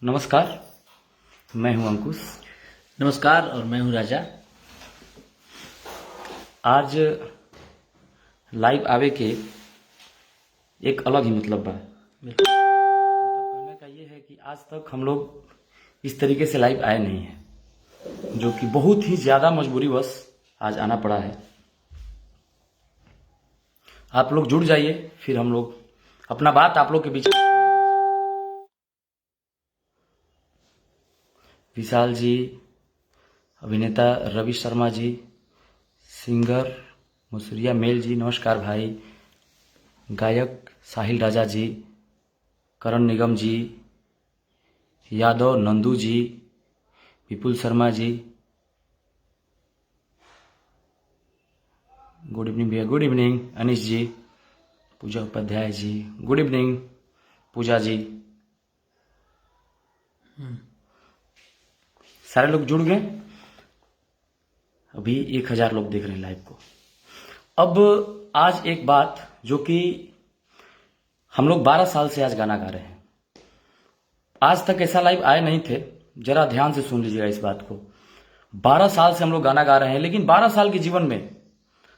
नमस्कार, मैं हूं अंकुश। नमस्कार और मैं हूं राजा। आज लाइव आवे के एक अलग ही मतलब बा। मतलब कहने का ये है कि आज तक हम लोग इस तरीके से लाइव आए नहीं हैं, जो कि बहुत ही ज़्यादा मजबूरीवश आज आना पड़ा है। आप लोग जुड़ जाइए, फिर हम लोग अपना बात आप लोग के बीच। विशाल जी, अभिनेता रवि शर्मा जी, सिंगर मुसरिया मेल जी, नमस्कार भाई। गायक साहिल राजा जी, करण निगम जी, यादव नंदू जी, विपुल शर्मा जी, गुड इवनिंग भैया। गुड इवनिंग अनिश जी, पूजा उपाध्याय जी, गुड इवनिंग पूजा जी। सारे लोग जुड़ गए। अभी 1000 लोग देख रहे हैं लाइव को। अब आज एक बात जो कि हम लोग 12 साल से आज गाना गा रहे हैं, आज तक ऐसा लाइव आए नहीं थे। जरा ध्यान से सुन लीजिएगा इस बात को। 12 साल से हम लोग गाना गा रहे हैं, लेकिन 12 साल के जीवन में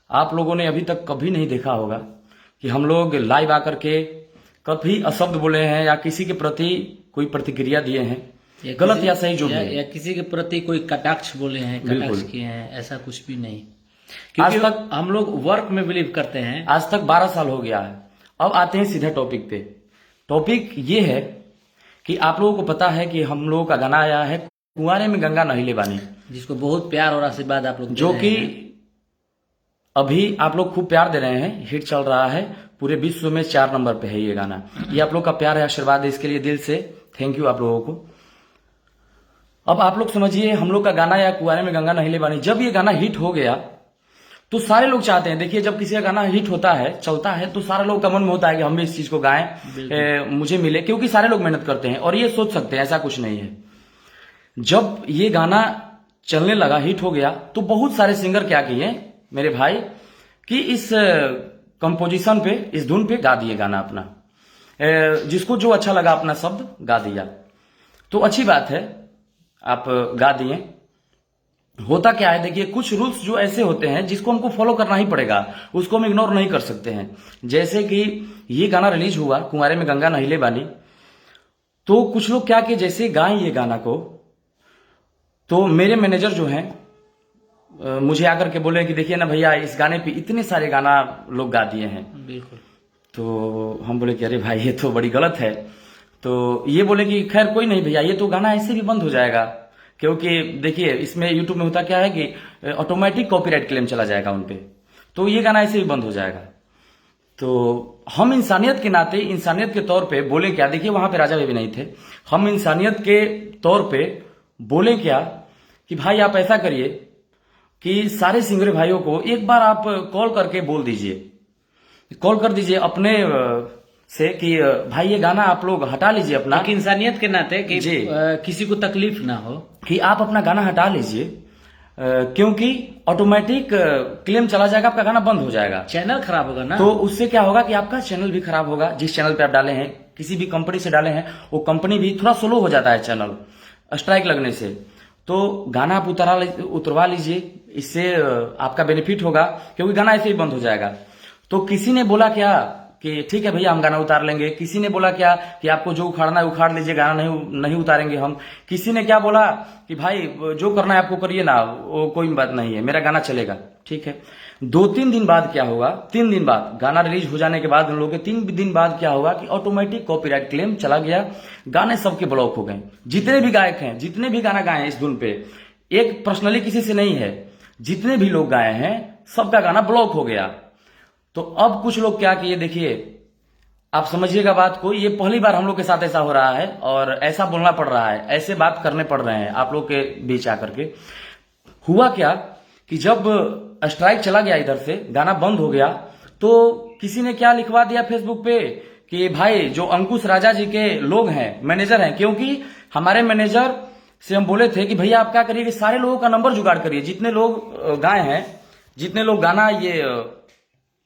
आप लोगों ने अभी तक कभी नहीं देखा होगा कि हम लोग लाइव आकर के कभी अशब्द बोले हैं या किसी के प्रति कोई प्रतिक्रिया दिए हैं, गलत या सही जो भी है, या किसी के प्रति कोई कटाक्ष बोले हैं, कटाक्ष किए हैं, ऐसा कुछ भी नहीं। क्योंकि आज तक हम लोग वर्क में बिलीव करते हैं। आज तक 12 साल हो गया है। अब आते हैं सीधे टॉपिक पे। टॉपिक ये है कि आप लोगों को पता है कि हम लोगों का गाना आया है कुंवारे में गंगा नहिले बानी, जिसको बहुत प्यार और आशीर्वाद आप लोग जो कि अभी आप लोग खूब प्यार दे रहे हैं। हिट चल रहा है, पूरे विश्व में 4 नंबर पे है ये गाना। ये आप लोग का प्यार है, आशीर्वाद है, इसके लिए दिल से थैंक यू आप लोगों को। अब आप लोग समझिए, हम लोग का गाना या कुंवारे में गंगा नहिले बानी, जब ये गाना हिट हो गया तो सारे लोग चाहते हैं। देखिए, जब किसी का गाना हिट होता है, चलता है, तो सारे लोग का मन में होता है कि हम भी इस चीज को गाएं, मुझे मिले, क्योंकि सारे लोग मेहनत करते हैं और ये सोच सकते हैं, ऐसा कुछ नहीं है। जब ये गाना चलने लगा, हिट हो गया, तो बहुत सारे सिंगर क्या किए मेरे भाई कि इस कंपोजिशन पे, इस धुन पे गा दिए गाना अपना, जिसको जो अच्छा लगा अपना शब्द गा दिया। तो अच्छी बात है, आप गा दिए। होता क्या है, देखिए, कुछ रूल्स जो ऐसे होते हैं जिसको हमको फॉलो करना ही पड़ेगा, उसको हम इग्नोर नहीं कर सकते हैं। जैसे कि ये गाना रिलीज हुआ कुंवारे में गंगा नहिले बानी, तो कुछ लोग क्या कि जैसे गाएं ये गाना को, तो मेरे मैनेजर जो हैं मुझे आकर के बोले कि देखिए ना भैया, इस गाने पे इतने सारे गाना लोग गा दिए हैं। बिल्कुल। तो हम बोले कि अरे भाई, ये तो बड़ी गलत है। तो ये बोले कि खैर कोई नहीं भैया, ये तो गाना ऐसे भी बंद हो जाएगा, क्योंकि देखिए इसमें यूट्यूब में होता क्या है कि ऑटोमेटिक कॉपीराइट क्लेम चला जाएगा उन पे, तो ये गाना ऐसे भी बंद हो जाएगा। तो हम इंसानियत के नाते, इंसानियत के तौर पे बोले क्या, देखिए वहां पे राजा भी नहीं थे, हम इंसानियत के तौर पे बोले क्या कि भाई आप ऐसा करिए कि सारे सिंगर भाइयों को एक बार आप कॉल करके बोल दीजिए, कॉल कर दीजिए अपने से कि भाई ये गाना आप लोग हटा लीजिए अपना, एक इंसानियत के नाते कि किसी को तकलीफ ना हो, कि आप अपना गाना हटा लीजिए, क्योंकि ऑटोमेटिक क्लेम चला जाएगा, आपका गाना बंद हो जाएगा, चैनल खराब होगा ना। तो उससे क्या होगा कि आपका चैनल भी खराब होगा। जिस चैनल पे आप डाले हैं, किसी भी कंपनी से डाले हैं, वो कंपनी भी थोड़ा स्लो हो जाता है चैनल स्ट्राइक लगने से। तो गाना आप उतरवा लीजिए, इससे आपका बेनिफिट होगा, क्योंकि गाना ऐसे ही बंद हो जाएगा। तो किसी ने बोला क्या कि ठीक है भैया हम गाना उतार लेंगे, किसी ने बोला क्या कि आपको जो उखाड़ना है उखाड़ लीजिए, गाना नहीं उतारेंगे हम, किसी ने क्या बोला कि भाई जो करना है आपको करिए ना, वो कोई बात नहीं है, मेरा गाना चलेगा। ठीक है, 2-3 दिन बाद क्या होगा, 3 दिन बाद गाना रिलीज हो जाने के बाद उन लोगों के 3 दिन बाद क्या होगा कि ऑटोमेटिक कॉपीराइट क्लेम चला गया, गाने सबके ब्लॉक हो गए। जितने भी गायक हैं, जितने भी गाना गाए हैं इस धुन पे, एक पर्सनली किसी से नहीं है, जितने भी लोग गाए हैं सबका गाना ब्लॉक हो गया। तो अब कुछ लोग क्या किए, देखिए आप समझिएगा बात को, ये पहली बार हम लोग के साथ ऐसा हो रहा है और ऐसा बोलना पड़ रहा है, ऐसे बात करने पड़ रहे हैं आप लोग के बीच आकर के। हुआ क्या कि जब स्ट्राइक चला गया, इधर से गाना बंद हो गया, तो किसी ने क्या लिखवा दिया फेसबुक पे कि भाई जो अंकुश राजा जी के लोग हैं, मैनेजर हैं, क्योंकि हमारे मैनेजर से हम बोले थे कि भैया आप क्या करिए कि सारे लोगों का नंबर जुगाड़ करिए, जितने लोग गाए हैं, जितने लोग गाना ये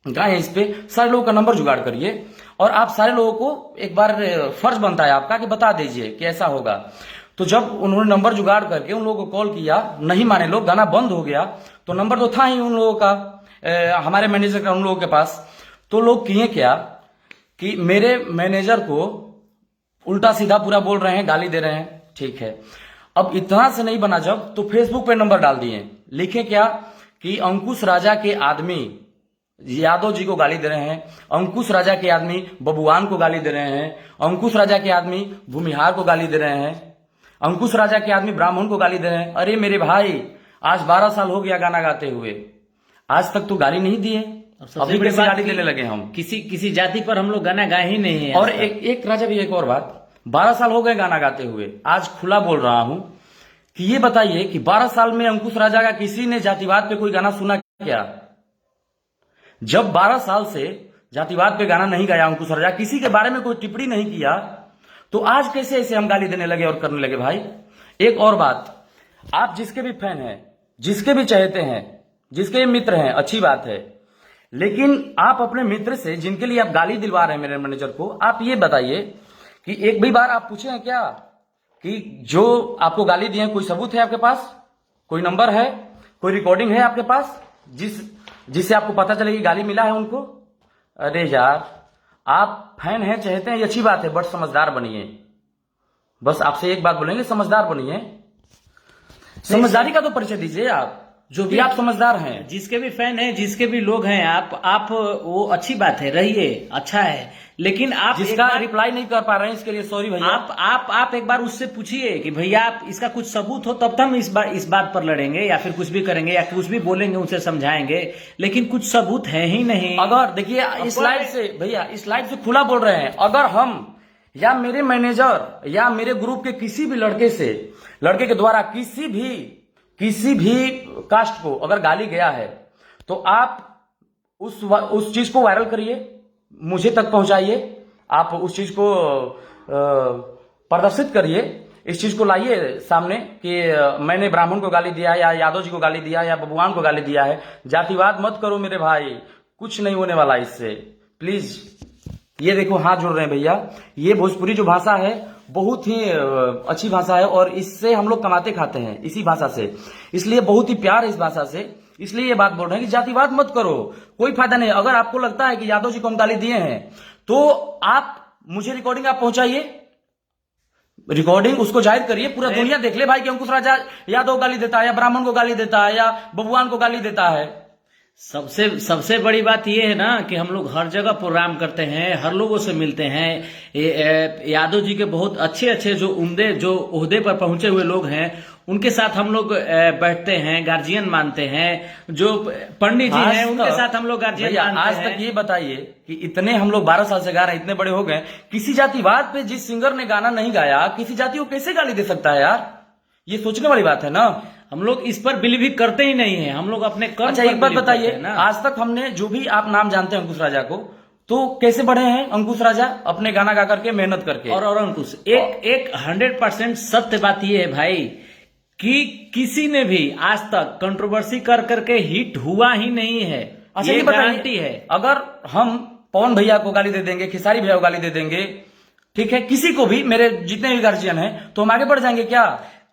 गाए हैं, इस पे सारे लोगों का नंबर जुगाड़ करिए और आप सारे लोगों को एक बार फर्ज बनता है आपका कि बता दीजिए कि ऐसा होगा। तो जब उन्होंने नंबर जुगाड़ करके उन लोगों को कॉल किया, नहीं माने लोग, गाना बंद हो गया, तो नंबर तो था ही उन लोगों का, हमारे मैनेजर का उन लोगों के पास। तो लोग किए क्या कि मेरे मैनेजर को उल्टा सीधा पूरा बोल रहे हैं, गाली दे रहे हैं। ठीक है, अब इतना से नहीं बना जब, तो फेसबुक पे नंबर डाल दिए, लिखे क्या कि अंकुश राजा के आदमी यादव जी को गाली दे रहे हैं, अंकुश राजा के आदमी बबुआन को गाली दे रहे हैं, अंकुश राजा के आदमी भूमिहार को गाली दे रहे हैं, अंकुश राजा के आदमी ब्राह्मण को गाली दे रहे हैं। अरे मेरे भाई, आज 12 साल हो गया गाना गाते हुए, आज तक तो गाली नहीं दिए, अभी कैसे गाली देने लगे हम? किसी जाति पर हम लोग गाना गाए ही नहीं है। और एक राजा भी, एक और बात, 12 साल हो गए गाना गाते हुए, आज खुला बोल रहा हूं कि ये बताइए कि 12 साल में अंकुश राजा का किसी ने जातिवाद पे कोई गाना सुना क्या? जब 12 साल से जातिवाद पे गाना नहीं गाया अंकुश राजा, किसी के बारे में कोई टिप्पणी नहीं किया, तो आज कैसे ऐसे हम गाली देने लगे और करने लगे भाई? एक और बात, आप जिसके भी फैन हैं, जिसके भी चाहते हैं, जिसके भी मित्र हैं, अच्छी बात है, लेकिन आप अपने मित्र से जिनके लिए आप गाली दिलवा रहे हैं मेरे मैनेजर को, आप ये बताइए कि एक भी बार आप पूछे हैं क्या कि जो आपको गाली दिए कोई सबूत है आपके पास, कोई नंबर है, कोई रिकॉर्डिंग है आपके पास जिससे आपको पता चले कि गाली मिला है उनको? अरे यार, आप फैन हैं, चाहते हैं, ये अच्छी बात है, बट समझदार बनिए। बस आपसे एक बात बोलेंगे, समझदार बनिए, समझदारी का तो परिचय दीजिए आप, जो भी आप समझदार हैं। जिसके भी फैन हैं, जिसके भी लोग हैं, आप वो अच्छी बात है, रहिए, अच्छा है, लेकिन आप जिसका रिप्लाई नहीं कर पा रहे हैं इसके लिए सॉरी भैया। आप एक बार उससे पूछिए कि भैया आप इसका कुछ सबूत हो, तब हम इस बात पर लड़ेंगे या फिर कुछ भी करेंगे या कुछ भी बोलेंगे, उनसे समझाएंगे, लेकिन कुछ सबूत है ही नहीं। अगर देखिए इस लाइव से भैया, इस लाइव से खुला बोल रहे हैं, अगर हम या मेरे मैनेजर या मेरे ग्रुप के किसी भी लड़के के द्वारा किसी भी कास्ट को अगर गाली गया है, तो आप उस चीज को वायरल करिए, मुझे तक पहुंचाइए, आप उस चीज को प्रदर्शित करिए, इस चीज को लाइए सामने कि मैंने ब्राह्मण को गाली दिया या यादव जी को गाली दिया या बबुआन को गाली दिया है। जातिवाद मत करो मेरे भाई, कुछ नहीं होने वाला इससे, प्लीज। ये देखो हाथ जोड़ रहे हैं भैया, ये भोजपुरी जो भाषा है बहुत ही अच्छी भाषा है और इससे हम लोग कमाते खाते हैं, इसी भाषा से, इसलिए बहुत ही प्यार है इस भाषा से, इसलिए ये बात बोल रहे हैं कि जातिवाद मत करो, कोई फायदा नहीं। अगर आपको लगता है कि यादव जी को हम गाली दिए हैं, तो आप मुझे रिकॉर्डिंग आप पहुंचाइए, रिकॉर्डिंग उसको जाहिर करिए, पूरा दुनिया देख ले भाई कि अंकुश राजा यादव गाली देता है या ब्राह्मण को गाली देता है या बबुआन को गाली देता है। सबसे बड़ी बात यह है ना कि हम लोग हर जगह प्रोग्राम करते हैं, हर लोगों से मिलते हैं। यादव जी के बहुत अच्छे जो ओहदे पर पहुंचे हुए लोग हैं, उनके साथ हम लोग बैठते हैं, गार्जियन मानते हैं। जो पंडित जी हैं उनके साथ हम लोग गार्जियन मानते हैं। आज तक ये बताइए कि इतने हम लोग 12 साल से गा रहे हैं, इतने बड़े हो गए, किसी जातिवाद पे जिस सिंगर ने गाना नहीं गाया, किसी जाति को कैसे गाली दे सकता है यार? ये सोचने वाली बात है ना। हम लोग इस पर बिलीव ही करते ही नहीं है, हम लोग अपने कर्म। अच्छा एक बात बताइए, आज तक हमने जो भी आप नाम जानते हैं अंकुश राजा को, तो कैसे बढ़े हैं अंकुश राजा? अपने गाना गा करके, मेहनत करके। और अंकुश एक 100% सत्य बात यह है भाई कि किसी ने भी आज तक कंट्रोवर्सी कर करके हिट हुआ ही नहीं है। अच्छा ये गारंटी है, अगर हम पवन भैया को गाली दे देंगे, खेसारी भैया को गाली दे देंगे, ठीक है, किसी को भी, मेरे जितने भी गार्जियन हैं, तो हम आगे बढ़ जाएंगे क्या?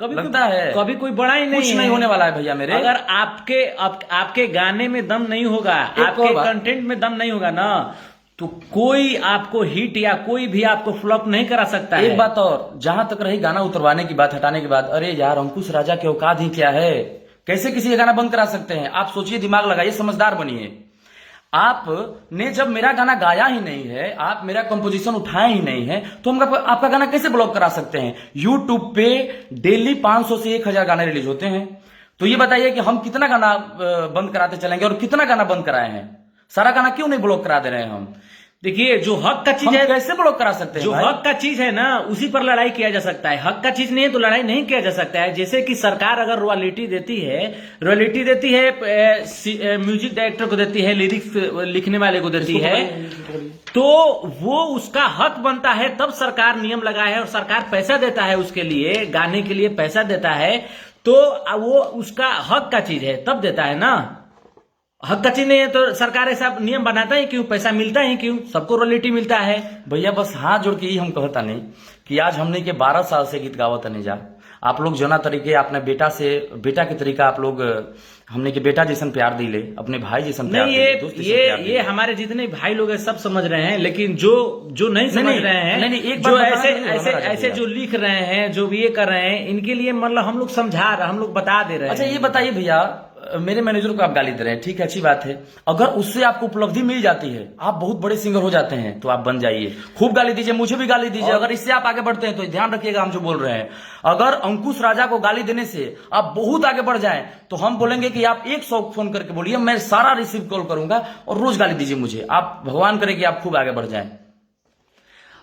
कभी कोई बड़ा ही नहीं, कुछ नहीं होने वाला है भैया मेरे। अगर आपके गाने में दम नहीं होगा, आपके कंटेंट में दम नहीं होगा ना, तो कोई आपको हिट या कोई भी आपको फ्लॉप नहीं करा सकता है। एक बात और, जहां तक रही गाना उतरवाने की बात, हटाने की बात, अरे यार अंकुश राजा की औकात ही क्या है? कैसे किसी का गाना बंद करा सकते हैं? आप सोचिए, दिमाग लगाइए, समझदार बनिए। आपने जब मेरा गाना गाया ही नहीं है, आप मेरा कंपोजिशन उठाए ही नहीं है, तो हम आपका गाना कैसे ब्लॉक करा सकते हैं? यूट्यूब पे डेली 500 से 1000 गाने रिलीज होते हैं, तो ये बताइए कि हम कितना गाना बंद कराते चलेंगे और कितना गाना बंद कराए हैं? सारा गाना क्यों नहीं ब्लॉक करा दे रहे हैं हम? देखिए, जो हक का चीज है कैसे ब्लॉक करा सकते हैं? जो हक का चीज है ना, उसी पर लड़ाई किया जा सकता है। हक का चीज नहीं है तो लड़ाई नहीं किया जा सकता है। जैसे कि सरकार अगर रॉयल्टी देती है म्यूजिक डायरेक्टर को देती है, लिरिक्स लिखने वाले को देती है, तो वो उसका हक बनता है। तब सरकार नियम लगाए है और सरकार पैसा देता है उसके लिए, गाने के लिए पैसा देता है, तो वो उसका हक का चीज है, तब देता है ना। हक कच्ची नहीं है तो सरकार ऐसा नियम बनाता है क्यों? पैसा मिलता है क्यों? सबको रॉयल्टी मिलता है। भैया बस हाथ जोड़ के ही हम कहता नहीं कि आज हमने के 12 साल से गीत गावत नहीं जा। आप लोग जना तरीके अपने बेटा के तरीका आप लोग हमने के बेटा जैसन प्यार दिले, अपने भाई जैसन प्यार नहीं, दिले, दोस्त जैसन प्यार दिले। ये हमारे जितने भाई लोग हैं सब समझ रहे हैं, लेकिन जो नहीं समझ रहे हैं, नहीं, एक जो बात ऐसे बताना ऐसे जरूर ऐसे जो लिख रहे हैं, जो भी ये कर रहे हैं, इनके लिए मतलब हम लोग समझा रहे, हम लोग बता दे रहे हैं। अच्छा ये बताइए भैया, मेरे मैनेजर को आप गाली दे रहे हैं, ठीक है, अच्छी बात है। अगर उससे आपको उपलब्धि मिल जाती है, आप बहुत बड़े सिंगर हो जाते हैं, तो आप बन जाइए, खूब गाली दीजिए, मुझे भी गाली दीजिए। अगर इससे आप आगे बढ़ते हैं तो ध्यान रखिएगा हम जो बोल रहे हैं। अगर अंकुश राजा को गाली देने से आप बहुत आगे बढ़ जाएं, तो हम बोलेंगे कि आप 100 फोन करके बोलिए, मैं सारा रिसीव कॉल करूंगा और रोज गाली दीजिए मुझे। आप भगवान करें कि आप खूब आगे बढ़ जाएं।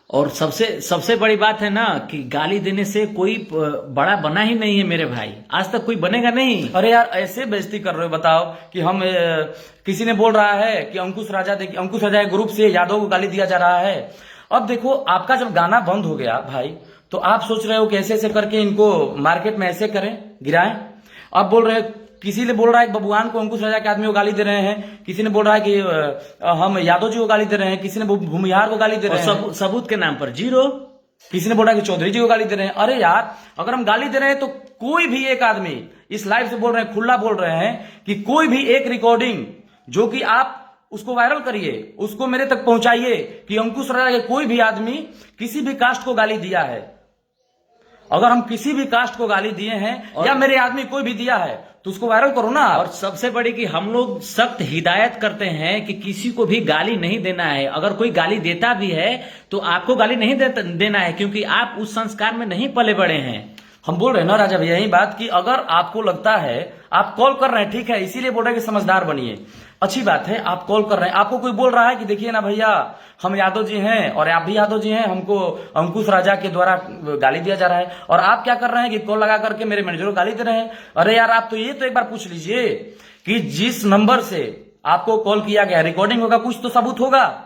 और सबसे बड़ी बात है ना कि गाली देने से कोई बड़ा बना ही नहीं है मेरे भाई, आज तक कोई बनेगा नहीं। अरे यार ऐसे बेइज्जती कर रहे हो, बताओ कि हम किसी ने बोल रहा है कि अंकुश राजा के ग्रुप से यादव को गाली दिया जा रहा है। अब देखो, आपका जब गाना बंद हो गया भाई, तो आप सोच रहे हो कि ऐसे ऐसे करके इनको मार्केट में ऐसे करें, गिराएं। अब बोल रहे, किसी ने बोल रहा है कि बबुआन को अंकुश राजा के आदमी को गाली दे रहे हैं, किसी ने बोल रहा है कि हम यादव जी को गाली दे रहे हैं, किसी ने भूमिहार को गाली दे रहे हैं, सबूत के नाम पर जीरो। किसी ने बोला कि चौधरी जी को गाली दे रहे हैं। अरे यार, अगर हम गाली दे रहे हैं तो कोई भी एक आदमी इस लाइव से बोल रहे हैं, खुला बोल रहे हैं कि कोई भी एक रिकॉर्डिंग जो कि आप उसको वायरल करिए, उसको मेरे तक पहुंचाइए कि अंकुश राजा के कोई भी आदमी किसी भी कास्ट को गाली दिया है। अगर हम किसी भी कास्ट को गाली दिए हैं या मेरे आदमी कोई भी दिया है, तो उसको वायरल करो ना। और सबसे बड़ी कि हम लोग सख्त हिदायत करते हैं कि किसी को भी गाली नहीं देना है। अगर कोई गाली देता भी है तो आपको गाली नहीं देना है, क्योंकि आप उस संस्कार में नहीं पले बड़े हैं। हम बोल रहे हैं ना राजा भैया यही बात कि अगर आपको लगता है, आप कॉल कर रहे हैं, ठीक है, इसीलिए बोल रहे हैं कि समझदार बनिए, अच्छी बात है, आप कॉल कर रहे हैं। आपको कोई बोल रहा है कि देखिए ना भैया, हम यादव जी हैं और आप भी यादव जी हैं, हमको अंकुश राजा के द्वारा गाली दिया जा रहा है, और आप क्या कर रहे हैं कि कॉल लगा करके मेरे मैनेजर को गाली दे रहे हैं। अरे यार, आप तो ये तो एक बार पूछ लीजिए कि जिस नंबर से आपको कॉल किया गया, रिकॉर्डिंग होगा, कुछ तो सबूत होगा।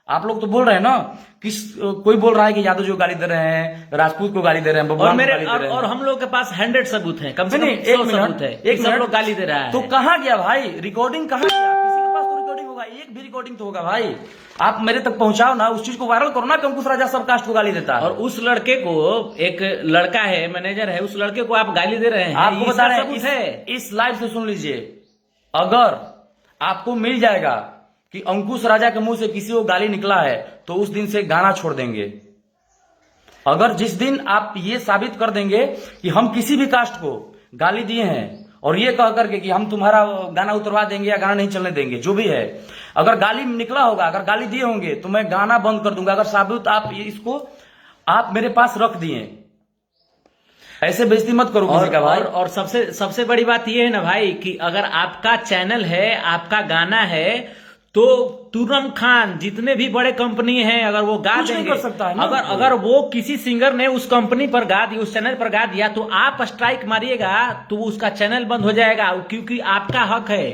आप लोग तो बोल रहे हैं ना, कोई बोल रहा है कि यादव जी को गाली दे रहे हैं, राजपूत को गाली दे रहे हैं, बबुआन को गाली दे रहे हैं, और हम लोग के पास 100 सबूत है, कम से कम 100 सबूत है, एक सब लोग गाली दे रहा है। तो कहाँ गया भाई रिकॉर्डिंग, कहाँ गया? किसी के पास तो रिकॉर्डिंग होगा, एक भी रिकॉर्डिंग तो होगा भाई। आप मेरे तक पहुंचाओ ना, उस चीज को वायरल करो ना कि अंकुश राजा सब कास्ट को गाली देता है। और उस लड़के को, एक लड़का है, मैनेजर है, उस लड़के को आप गाली दे रहे हैं, आपको बता रहे हैं, इस लाइव से सुन लीजिए, अगर आपको मिल जाएगा कि अंकुश राजा के मुंह से किसी को गाली निकला है, तो उस दिन से गाना छोड़ देंगे। अगर जिस दिन आप ये साबित कर देंगे कि हम किसी भी कास्ट को गाली दिए हैं और ये कह करके कि हम तुम्हारा गाना उतरवा देंगे या गाना नहीं चलने देंगे, जो भी है, अगर गाली निकला होगा, अगर गाली दिए होंगे, तो मैं गाना बंद कर दूंगा। अगर साबित आप इसको आप मेरे पास रख दिए, ऐसे बेइज्जती मत करो किसी का भाई। और सबसे बड़ी बात ये है ना भाई कि अगर आपका चैनल है, आपका गाना है, तो तुरम खान जितने भी बड़े कंपनी हैं, अगर वो गा देंगे, कर सकता है ना? अगर वो किसी सिंगर ने उस कंपनी पर गा दिया, उस चैनल पर गा दिया, तो आप स्ट्राइक मारिएगा तो उसका चैनल बंद हो जाएगा, क्योंकि आपका हक है।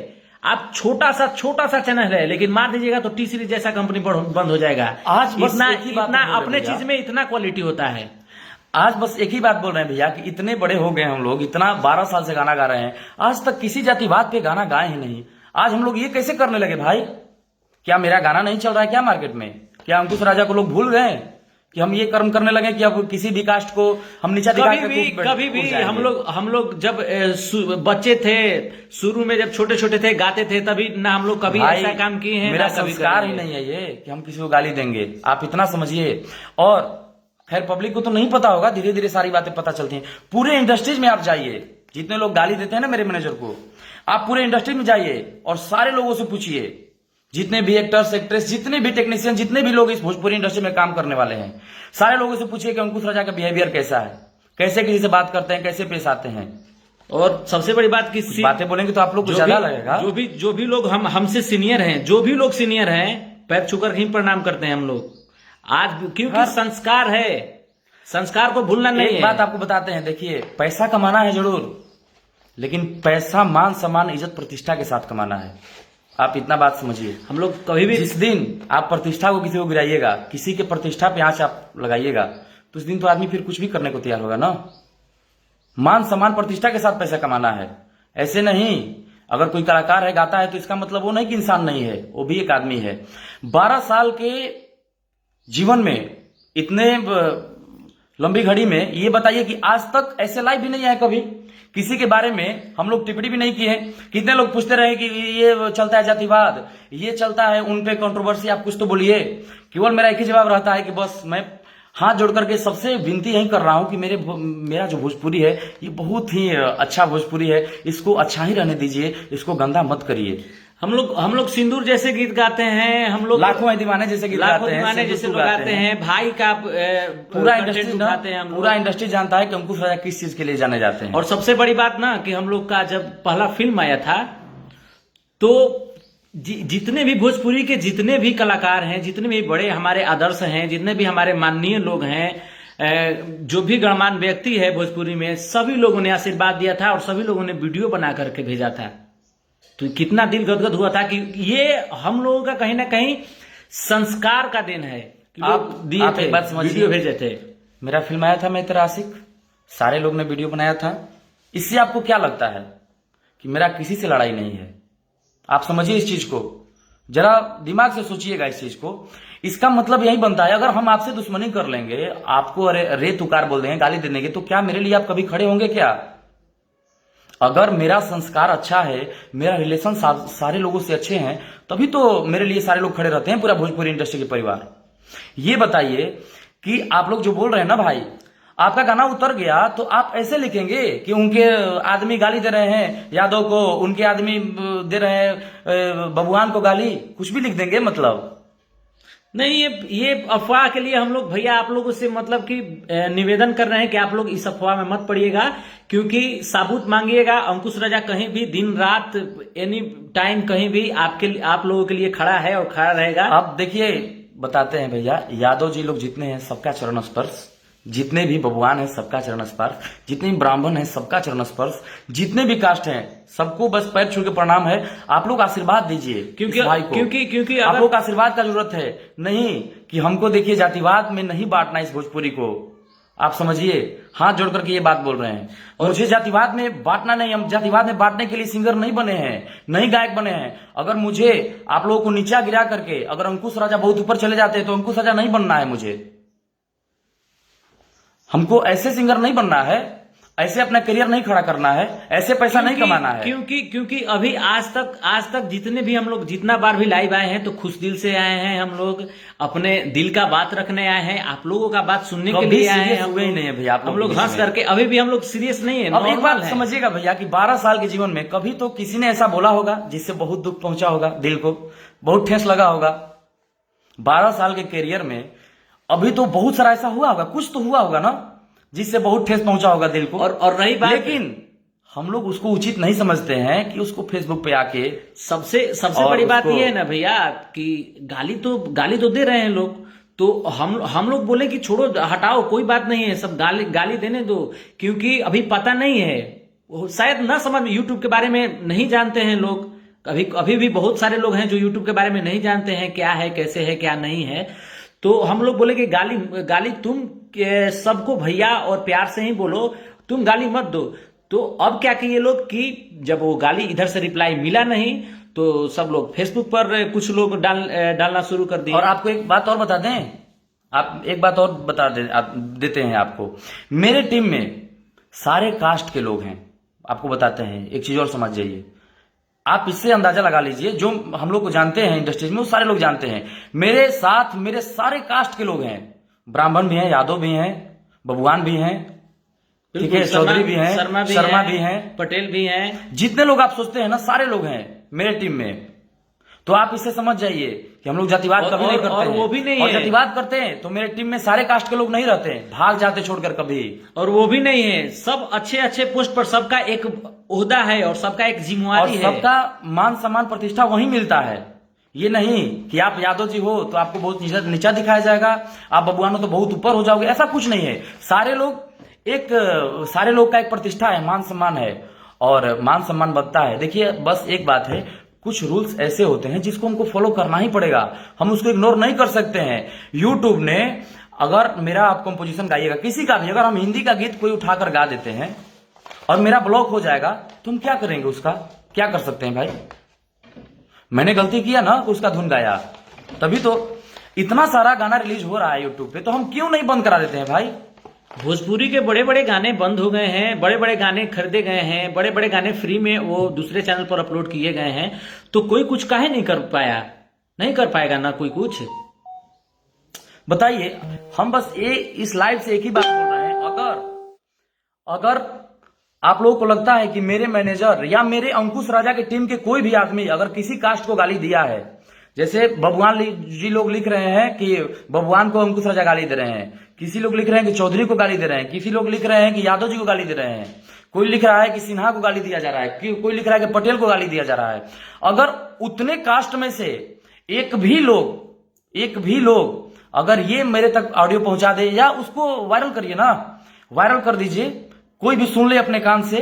आप छोटा सा चैनल है, लेकिन मार दीजिएगा तो टी सीरीज जैसा कंपनी बंद हो जाएगा। आज बस इतना अपने चीज में इतना क्वालिटी होता है। आज बस एक ही बात बोल रहे हैं भैया कि इतने बड़े हो गए हम लोग, इतना 12 साल से गाना गा रहे हैं, आज तक किसी जातिवाद पे गाना गाए ही नहीं। आज हम लोग ये कैसे करने लगे भाई? क्या मेरा गाना नहीं चल रहा है क्या मार्केट में? क्या अंकुश राजा को लोग भूल गए कि हम ये कर्म करने लगे कि अब किसी भी कास्ट को हम नीचा दिखा के कभी भी हम लोग जब बच्चे थे, शुरू में जब छोटे थे, गाते थे, तभी ना हम लोग कभी ऐसा काम किए हैं। मेरा संस्कार ही नहीं है ये कि हम किसी को गाली देंगे, आप इतना समझिए। और खैर पब्लिक को तो नहीं पता होगा, धीरे धीरे सारी बातें पता चलती हैं। पूरे इंडस्ट्रीज में आप जाइए, जितने लोग गाली देते हैं ना मेरे मैनेजर को, आप पूरे इंडस्ट्री में जाइए और सारे लोगों से पूछिए, जितने भी एक्टर्स, एक्ट्रेस, जितने भी टेक्नीशियन, जितने भी लोग इस भोजपुरी इंडस्ट्री में काम करने वाले हैं, सारे लोगों से पूछिए कि अंकुश राजा का बिहेवियर कैसा है, कैसे किसी से बात करते हैं, कैसे पेश आते हैं। और सबसे बड़ी बात की बातें बोलेंगे तो आप लोग को ज्यादा लगेगा। जो भी लोग हमसे सीनियर हैं, जो भी लोग सीनियर हैं, पैर छूकर ही प्रणाम करते हैं हम लोग आज, क्योंकि संस्कार है, संस्कार को भूलना नहीं है। एक बात आपको बताते हैं, देखिए, पैसा कमाना है जरूर, लेकिन पैसा मान सम्मान इज्जत प्रतिष्ठा के साथ कमाना है। आप इतना बात समझिए। हम लोग कभी भी, जिस दिन आप प्रतिष्ठा को किसी को गिराइएगा, किसी के प्रतिष्ठा पे आंच आप लगाइएगा, तो उस दिन तो आदमी फिर कुछ भी करने को तैयार होगा ना। मान सम्मान प्रतिष्ठा के साथ पैसा कमाना है, ऐसे नहीं अगर कोई कलाकार है, गाता है, तो इसका मतलब वो नहीं कि इंसान नहीं है, वो भी एक आदमी है। 12 साल के जीवन में, इतने लंबी घड़ी में, ये बताइए कि आज तक ऐसे लाइव भी नहीं आए कभी, किसी के बारे में हम लोग टिप्पणी भी नहीं किए। कितने लोग पूछते रहे कि ये चलता है जातिवाद, ये चलता है, उन पे कंट्रोवर्सी, आप कुछ तो बोलिए। केवल मेरा एक ही जवाब रहता है कि बस मैं हाथ जोड़ करके सबसे विनती यही कर रहा हूं कि मेरा जो भोजपुरी है, ये बहुत ही अच्छा भोजपुरी है, इसको अच्छा ही रहने दीजिए, इसको गंदा मत करिए। हम लोग सिंदूर जैसे गीत गाते हैं, हम लोग लाखों है दीवाने जैसे गीत लाखों गाते हैं, दीवाने जैसे लोग गाते हैं, भाई का पूरा इंडस्ट्री उठाते हैं हम लोग। पूरा इंडस्ट्री जानता है कि अंकुश राजा किस चीज के लिए जाने जाते हैं। और सबसे बड़ी बात ना कि हम लोग का जब पहला फिल्म आया था, तो जितने भी भोजपुरी के जितने भी कलाकार हैं, जितने भी बड़े हमारे आदर्श हैं, जितने भी हमारे माननीय लोग हैं, जो भी गणमान्य व्यक्ति है भोजपुरी में, सभी लोगों ने आशीर्वाद दिया था और सभी लोगों ने वीडियो बना करके भेजा था। तो कितना दिल गदगद हुआ था कि ये हम लोगों का कहीं ना कहीं संस्कार का दिन है कि आप दिए थे, एक बात समझिए, वीडियो भेजे थे। मेरा फिल्म आया था मैं तेरा आशिक, सारे लोग ने वीडियो बनाया था। इससे आपको क्या लगता है कि मेरा किसी से लड़ाई नहीं है? आप समझिए इस चीज को, जरा दिमाग से सोचिएगा इस चीज को। इसका मतलब यही बनता है, अगर हम आपसे दुश्मनी कर लेंगे, आपको अरे तुकार बोल देंगे, गाली दे देंगे, तो क्या मेरे लिए आप कभी खड़े होंगे क्या? अगर मेरा संस्कार अच्छा है, मेरा रिलेशन सारे लोगों से अच्छे हैं, तभी तो मेरे लिए सारे लोग खड़े रहते हैं, पूरा भोजपुरी इंडस्ट्री के परिवार। ये बताइए कि आप लोग जो बोल रहे हैं ना भाई, आपका गाना उतर गया तो आप ऐसे लिखेंगे कि उनके आदमी गाली दे रहे हैं यादव को, उनके आदमी दे रहे हैं बबुआन को गाली, कुछ भी लिख देंगे मतलब। नहीं, ये अफवाह के लिए हम लोग भैया आप लोगों से मतलब कि निवेदन कर रहे हैं कि आप लोग इस अफवाह में मत पड़िएगा, क्योंकि साबुत मांगिएगा। अंकुश राजा कहीं भी दिन रात एनी टाइम कहीं भी आप लोगों के लिए खड़ा है और खड़ा रहेगा। अब देखिए, बताते हैं भैया, यादव जी लोग जितने हैं सबका चरण स्पर्श, जितने भी बबुआन है सबका चरण स्पर्श, जितने भी ब्राह्मण है सबका चरण स्पर्श, जितने भी कास्ट हैं सबको बस पैर छू के प्रणाम है। आप लोग आशीर्वाद दीजिए क्योंकि भाई को, क्योंकि आप लोग आशीर्वाद का जरूरत है, नहीं कि हमको देखिए जातिवाद में नहीं बांटना इस भोजपुरी को। आप समझिए, हाथ जोड़ करके ये बात बोल रहे हैं। और मुझे जातिवाद में बांटना नहीं, हम जातिवाद में बांटने के लिए सिंगर नहीं बने हैं, नहीं गायक बने हैं। अगर मुझे आप लोगों को नीचा गिरा करके अगर अंकुश राजा बहुत ऊपर चले जाते हैं, तो अंकुश राजा नहीं बनना है मुझे। हमको ऐसे सिंगर नहीं बनना है, ऐसे अपना करियर नहीं खड़ा करना है, ऐसे पैसा नहीं कमाना है। क्योंकि अभी आज तक जितने भी हम लोग जितना बार भी लाइव आए हैं, तो खुश दिल से आए हैं, हम लोग अपने दिल का बात रखने आए हैं, आप लोगों का बात सुनने के लिए आए हैं। हुए ही नहीं है भैया, हम लोग हंस करके, अभी भी हम लोग सीरियस नहीं है। अब एक बात समझिएगा भैया कि 12 साल के जीवन में कभी तो किसी ने ऐसा बोला होगा जिससे बहुत दुख पहुंचा होगा, दिल को बहुत ठेस लगा होगा। 12 साल के करियर में अभी तो बहुत सारा ऐसा हुआ होगा, कुछ तो हुआ होगा ना जिससे बहुत ठेस पहुंचा होगा दिल को। और रही बात, लेकिन हम लोग उसको उचित नहीं समझते हैं कि उसको फेसबुक पे आके सबसे बड़ी बात यह है ना भैया कि गाली तो दे रहे हैं लोग, तो हम लोग बोले कि छोड़ो, हटाओ, कोई बात नहीं है, सब गाली देने दो, क्योंकि अभी पता नहीं है, शायद ना समझ में, यूट्यूब के बारे में नहीं जानते हैं लोग। अभी भी बहुत सारे लोग हैं जो यूट्यूब के बारे में नहीं जानते हैं क्या है, कैसे है, क्या नहीं है। तो हम लोग बोले कि गाली तुम सबको भैया और प्यार से ही बोलो, तुम गाली मत दो। तो अब क्या किए लोग कि जब वो गाली इधर से रिप्लाई मिला नहीं, तो सब लोग फेसबुक पर कुछ लोग डालना शुरू कर दिए। और आपको एक बात और बता दें, आप एक बात और बता देते हैं आपको, मेरे टीम में सारे कास्ट के लोग हैं। आपको बताते हैं एक चीज और समझ जाइए, आप इससे अंदाजा लगा लीजिए, जो हम लोग को जानते हैं इंडस्ट्री में वो सारे लोग जानते हैं। मेरे साथ मेरे सारे कास्ट के लोग हैं, ब्राह्मण भी हैं, यादव भी हैं, बबुआन भी हैं, ठीक है, चौधरी भी हैं, शर्मा भी हैं, पटेल भी हैं, जितने लोग आप सोचते हैं ना सारे लोग हैं मेरे टीम में। तो आप इससे समझ जाइए कि हम लोग जातिवाद कभी नहीं करते और वो भी नहीं और है। जातिवाद करते हैं तो मेरे टीम में सारे कास्ट के लोग नहीं रहते हैं, भाग जाते छोड़कर कभी। और वो भी नहीं है, सब अच्छे पोस्ट पर सबका एक ओहदा है और सबका एक जिम्मेवारी है, सबका मान सम्मान प्रतिष्ठा वही मिलता है। ये नहीं कि आप यादव जी हो तो आपको बहुत नीचा दिखाया जाएगा, आप बबुआन हो तो बहुत ऊपर हो जाओगे, ऐसा कुछ नहीं है। सारे लोग का एक प्रतिष्ठा है, मान सम्मान है, और मान सम्मान बनता है। देखिए बस एक बात है, कुछ रूल्स ऐसे होते हैं जिसको हमको फॉलो करना ही पड़ेगा, हम उसको इग्नोर नहीं कर सकते हैं। यूट्यूब ने अगर मेरा आप कंपोजिशन गाइएगा किसी का भी, अगर हम हिंदी का गीत कोई उठाकर गा देते हैं और मेरा ब्लॉक हो जाएगा, तो हम क्या करेंगे उसका? क्या कर सकते हैं भाई? मैंने गलती किया ना, उसका धुन गाया, तभी तो इतना सारा गाना रिलीज हो रहा है यूट्यूब पे, तो हम क्यों नहीं बंद करा देते हैं भाई? भोजपुरी के बड़े बड़े गाने बंद हो गए हैं, बड़े बड़े गाने खरीदे गए हैं, बड़े बड़े गाने फ्री में वो दूसरे चैनल पर अपलोड किए गए हैं, तो कोई कुछ काहे नहीं कर पाया? नहीं कर पाएगा ना कोई कुछ। बताइए, हम बस इस लाइव से एक ही बात बोल रहे हैं, अगर आप लोगों को लगता है कि मेरे मैनेजर या मेरे अंकुश राजा की टीम के कोई भी आदमी अगर किसी कास्ट को गाली दिया है, जैसे बबुआन जी लोग लिख रहे हैं कि बबुआन को अंकुश राजा गाली दे रहे हैं, किसी लोग लिख रहे हैं कि चौधरी को गाली दे रहे हैं, किसी लोग लिख रहे हैं कि यादव जी को गाली दे रहे हैं, कोई लिख रहा है कि सिन्हा को गाली दिया जा रहा है, कोई लिख रहा है कि पटेल को गाली दिया जा रहा है। अगर उतने कास्ट में से एक भी लोग अगर ये मेरे तक ऑडियो पहुंचा दे, या उसको वायरल करिए ना, वायरल कर दीजिए, कोई भी सुन ले अपने कान से